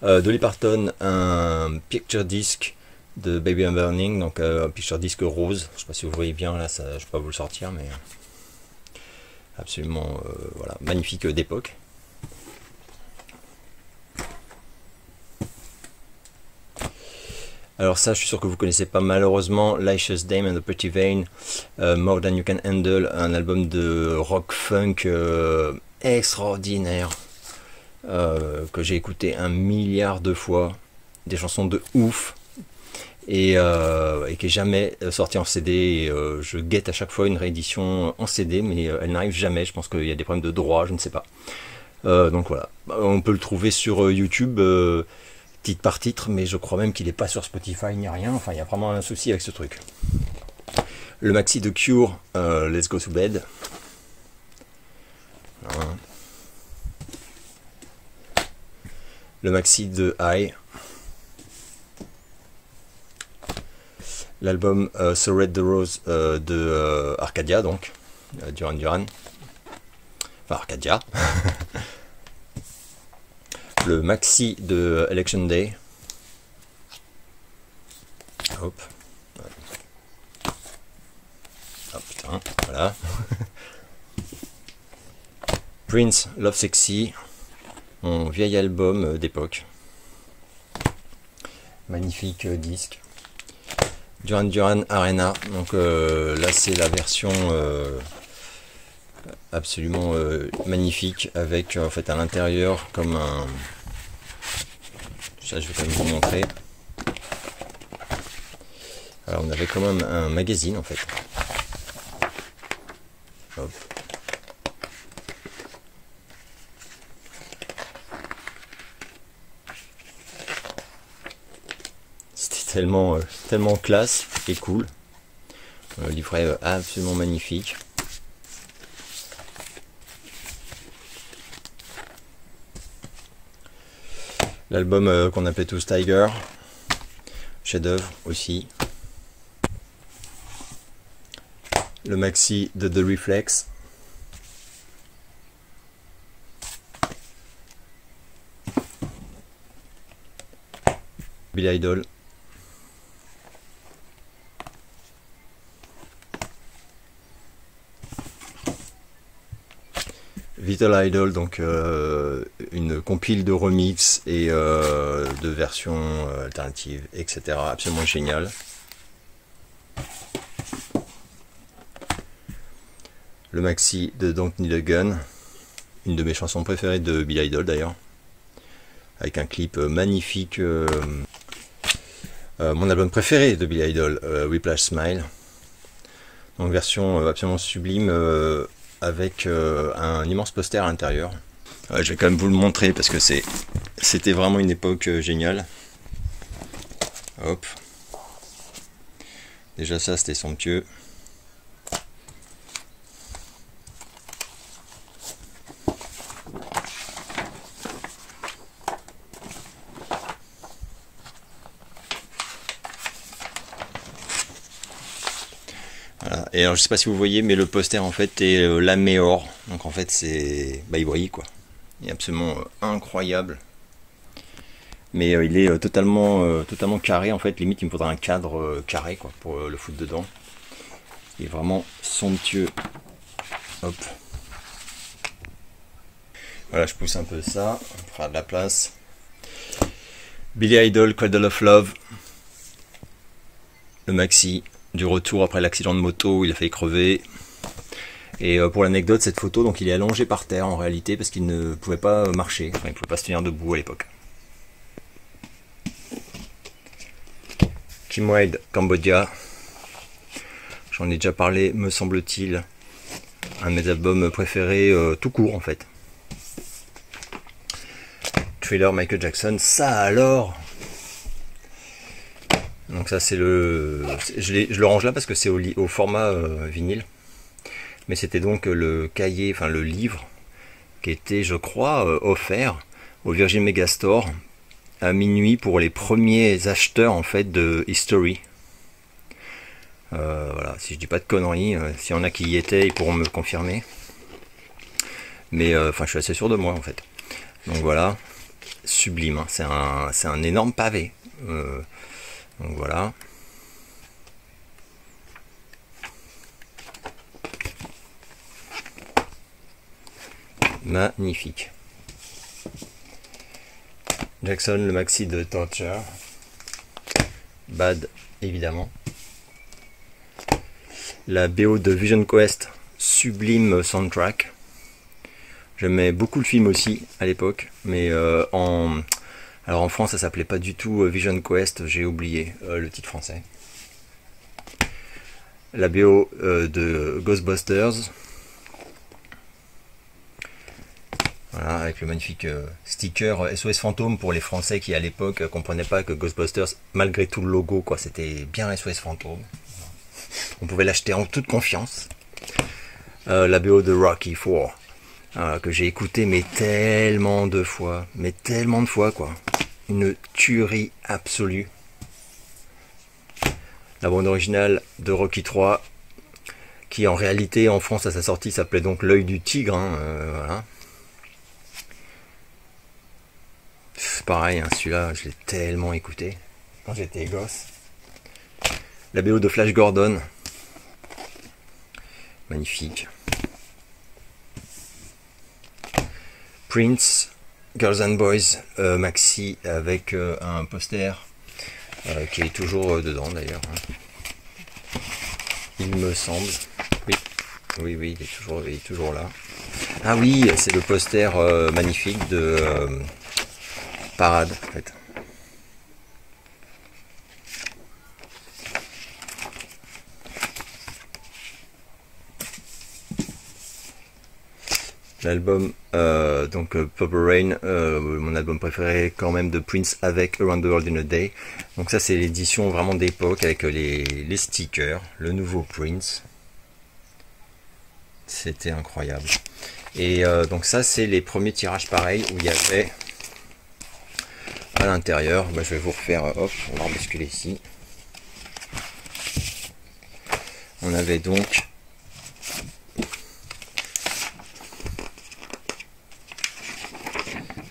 Speaker 1: Dolly Parton, un picture disc de Baby I'm Burning, donc un picture disc rose. Je sais pas si vous voyez bien là, ça, je vais pas vous le sortir, mais absolument voilà, magnifique d'époque. Alors ça, je suis sûr que vous connaissez pas malheureusement, Licious Dame and the Pretty Vein, More Than You Can Handle, un album de rock funk extraordinaire que j'ai écouté 1 milliard de fois, des chansons de ouf et qui est jamais sorti en CD. Et, je guette à chaque fois une réédition en CD, mais elle n'arrive jamais. Je pense qu'il y a des problèmes de droit, je ne sais pas. Donc voilà, on peut le trouver sur YouTube. Titre par titre, mais je crois même qu'il n'est pas sur Spotify ni rien. Enfin, il y a vraiment un souci avec ce truc. Le maxi de Cure, Let's Go to Bed. Voilà. Le maxi de High. L'album So Red the Rose de Arcadia, donc Duran Duran. Enfin, Arcadia. Le maxi de Election Day. Hop. Oh putain, voilà. Prince, Love Sexy. Mon vieil album d'époque. Magnifique disque. Duran Duran Arena. Donc là c'est la version absolument magnifique avec en fait à l'intérieur comme un... Ça je vais quand même vous montrer. Alors on avait quand même un magazine en fait. Hop. C'était tellement classe et cool. Un livret absolument magnifique. L'album qu'on appelait tous Tiger, chef-d'œuvre aussi. Le maxi de The Reflex. Billy Idol. Vital Idol, donc une compile de remix et de versions alternatives, etc. Absolument génial. Le maxi de Don't Need a Gun, une de mes chansons préférées de Billy Idol d'ailleurs, avec un clip magnifique. Mon album préféré de Billy Idol, Whiplash Smile, donc version absolument sublime. Avec un immense poster à l'intérieur. Je vais quand même vous le montrer parce que c'était vraiment une époque géniale. Hop. Déjà ça c'était somptueux. Voilà. Et alors je sais pas si vous voyez, mais le poster en fait est laméor, donc en fait c'est, bah il brille quoi, il est absolument incroyable, mais il est totalement carré en fait, limite il me faudra un cadre carré quoi pour le foutre dedans. Il est vraiment somptueux. Hop. Voilà, je pousse un peu ça, on fera de la place. Billy Idol, Cradle of Love, le maxi du retour après l'accident de moto où il a failli crever. Et pour l'anecdote, cette photo, donc il est allongé par terre en réalité parce qu'il ne pouvait pas marcher, enfin il ne pouvait pas se tenir debout à l'époque. Kim Wade, Cambodia, j'en ai déjà parlé, me semble-t-il, un de mes albums préférés tout court en fait. Thriller Michael Jackson, ça alors. Donc ça c'est le... Je le range là parce que c'est au format vinyle. Mais c'était donc le cahier, enfin le livre, qui était, je crois, offert au Virgin Megastore à minuit pour les premiers acheteurs en fait de History. Voilà, si je dis pas de conneries, s'il y en a qui y étaient, ils pourront me confirmer. Mais enfin, je suis assez sûr de moi en fait. Donc voilà, sublime, hein. C'est un énorme pavé. Donc voilà. Magnifique. Jackson, le maxi de Torture. Bad, évidemment. La BO de Vision Quest, sublime soundtrack. J'aimais beaucoup le film aussi à l'époque, mais alors en France ça s'appelait pas du tout Vision Quest, j'ai oublié le titre français. La BO de Ghostbusters. Voilà, avec le magnifique sticker SOS Fantôme pour les Français qui à l'époque comprenaient pas que Ghostbusters, malgré tout le logo, quoi, c'était bien SOS Fantôme. On pouvait l'acheter en toute confiance. La BO de Rocky IV, que j'ai écouté mais tellement de fois quoi. Une tuerie absolue. La bande originale de Rocky III, qui en réalité en France à sa sortie s'appelait donc L'œil du tigre, hein, voilà. Pareil, hein, celui-là, je l'ai tellement écouté quand j'étais gosse. La BO de Flash Gordon. Magnifique. Prince, Girls and Boys, maxi avec un poster qui est toujours dedans d'ailleurs. Hein. Il me semble. Oui, il est toujours là. Ah oui, c'est le poster magnifique de... Parade en fait. L'album donc Purple Rain, mon album préféré quand même de Prince avec Around the World in a Day. Donc ça c'est l'édition vraiment d'époque avec les stickers, le nouveau Prince. C'était incroyable. Et donc ça c'est les premiers tirages pareils où il y avait à l'intérieur, bah, je vais vous refaire, hop, on va rebasculer ici. On avait donc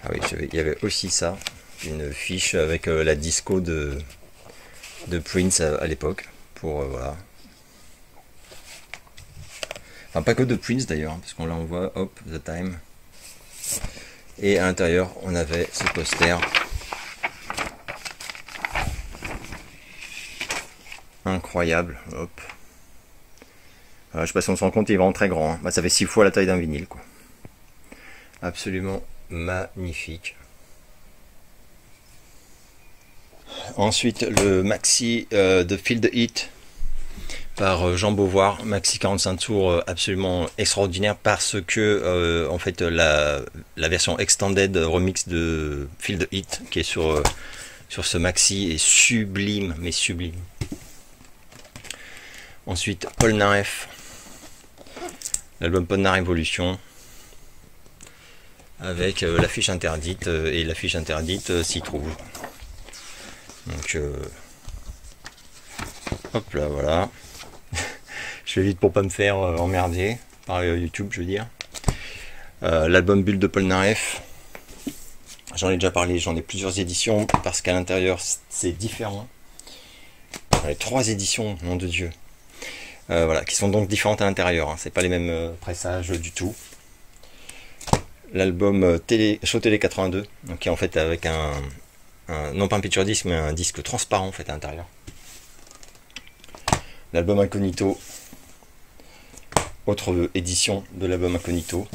Speaker 1: ah oui, il y avait aussi ça, une fiche avec la disco de Prince à l'époque, pour voilà. Enfin pas que de Prince d'ailleurs, hein, parce qu'on là on voit, hop, The Time. Et à l'intérieur on avait ce poster. Incroyable, hop. Je sais pas si on se rend compte, il est vraiment très grand. Hein. Bah, ça fait 6 fois la taille d'un vinyle, quoi. Absolument magnifique. Ensuite, le maxi de Feel the Heat par Jean Beauvoir, maxi 45 tours, absolument extraordinaire parce que en fait la version extended remix de Feel the Heat qui est sur ce maxi est sublime, mais sublime. Ensuite, Polnareff, l'album Polnareff Evolution, avec l'affiche interdite, et l'affiche interdite s'y trouve. Donc, hop là, voilà. Je fais vite pour pas me faire emmerder par YouTube, je veux dire. L'album Bulle de Polnareff, j'en ai déjà parlé, j'en ai plusieurs éditions, parce qu'à l'intérieur, c'est différent. J'en ai 3 éditions, nom de Dieu. Voilà, qui sont donc différentes à l'intérieur, hein. C'est pas les mêmes pressages du tout. L'album Show Télé 82, donc qui est en fait avec non pas un picture disc, mais un disque transparent en fait à l'intérieur. L'album Incognito, autre édition de l'album Incognito.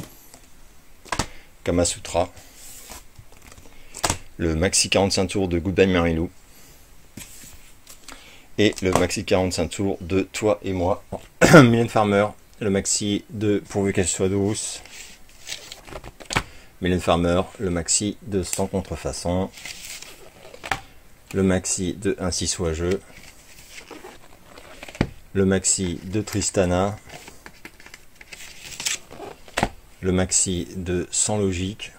Speaker 1: Kama Sutra. Le maxi 45 tours de Goodbye Mary Lou. Et le maxi 45 tours de Toi et moi. Mylène Farmer, le maxi de Pourvu qu'elle soit douce. Mylène Farmer, le maxi de Sans Contrefaçon, le maxi de Ainsi soit je, le maxi de Tristana, le maxi de Sans Logique,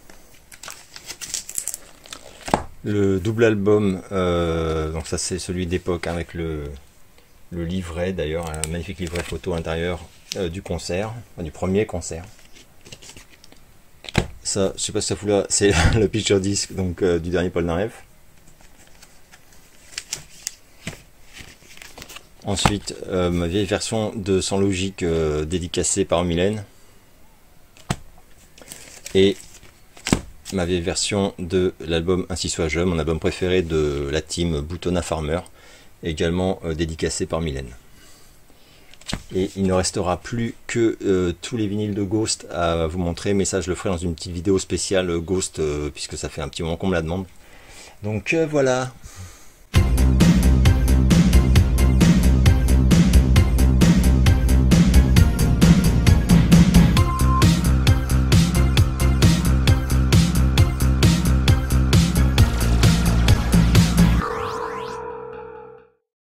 Speaker 1: le double album, donc ça c'est celui d'époque avec le livret d'ailleurs, un magnifique livret photo intérieur du concert, du premier concert. Ça, je sais pas si ça fout là, c'est le picture disc donc du dernier Polnareff. Ensuite, ma vieille version de Sans Logique dédicacée par Mylène. Et ma vieille version de l'album Ainsi soit je, mon album préféré de la team Boutonna Farmer, également dédicacé par Mylène. Et il ne restera plus que tous les vinyles de Ghost à vous montrer, mais ça je le ferai dans une petite vidéo spéciale Ghost, puisque ça fait un petit moment qu'on me la demande. Donc voilà.